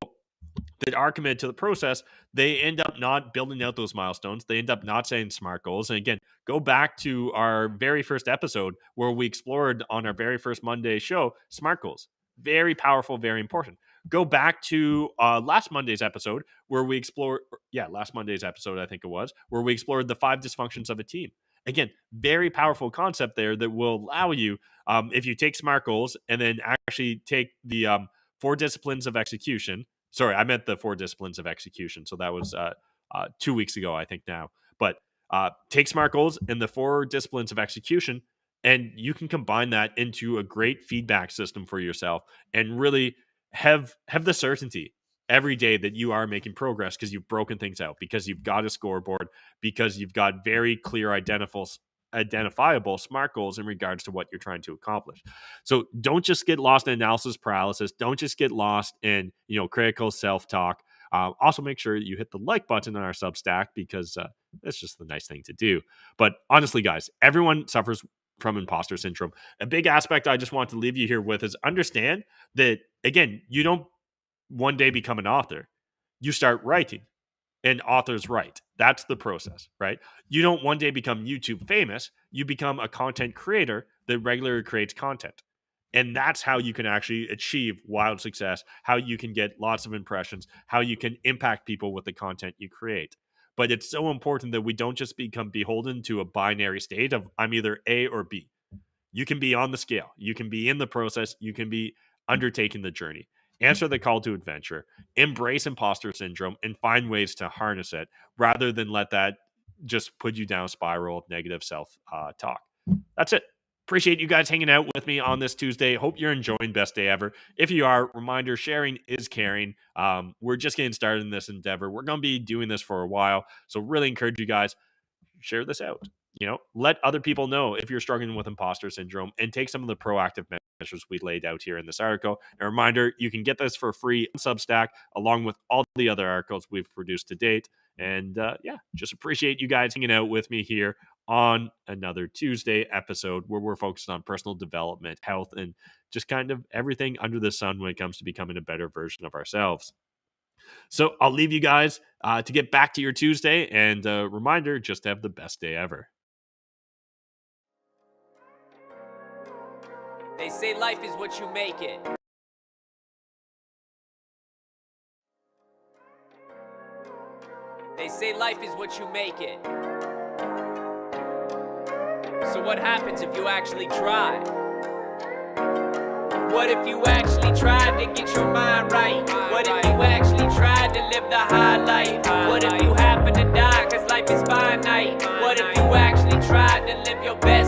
that are committed to the process, they end up not building out those milestones. They end up not setting SMART goals. And again, go back to our very first episode where we explored on our very first Monday show, SMART goals. Very powerful, very important. Go back to last Monday's episode where we explored, last Monday's episode, I think it was, where we explored the 5 dysfunctions of a team. Again, very powerful concept there that will allow you, if you take SMART goals and then actually take the 4 disciplines of execution. Sorry, I meant the 4 disciplines of execution. So that was 2 weeks ago, I think now. But take SMART goals and the 4 disciplines of execution, and you can combine that into a great feedback system for yourself and really have the certainty every day that you are making progress because you've broken things out, because you've got a scoreboard, because you've got very clear identifiable SMART goals in regards to what you're trying to accomplish. So don't just get lost in analysis paralysis. Don't just get lost in, critical self-talk. Also make sure you hit the like button on our Substack because that's just the nice thing to do. But honestly, guys, everyone suffers from imposter syndrome. A big aspect I just want to leave you here with is understand that, again, you don't one day become an author. You start writing. And authors write. That's the process, right? You don't one day become YouTube famous. You become a content creator that regularly creates content. And that's how you can actually achieve wild success, how you can get lots of impressions, how you can impact people with the content you create. But it's so important that we don't just become beholden to a binary state of I'm either A or B. You can be on the scale. You can be in the process. You can be undertaking the journey. Answer the call to adventure, embrace imposter syndrome, and find ways to harness it rather than let that just put you down a spiral of negative self-talk. That's it. Appreciate you guys hanging out with me on this Tuesday. Hope you're enjoying Best Day Ever. If you are, reminder, sharing is caring. We're just getting started in this endeavor. We're going to be doing this for a while. So really encourage you guys, share this out. Let other people know if you're struggling with imposter syndrome and take some of the proactive measures we laid out here in this article. A reminder, you can get this for free on Substack along with all the other articles we've produced to date. And just appreciate you guys hanging out with me here on another Tuesday episode where we're focused on personal development, health, and just kind of everything under the sun when it comes to becoming a better version of ourselves. So I'll leave you guys to get back to your Tuesday, and a reminder, just have the best day ever. They say life is what you make it. They say life is what you make it. So what happens if you actually try? What if you actually tried to get your mind right? What if you actually tried to live the high life? What if you happen to die cause life is finite? What if you actually tried to live your best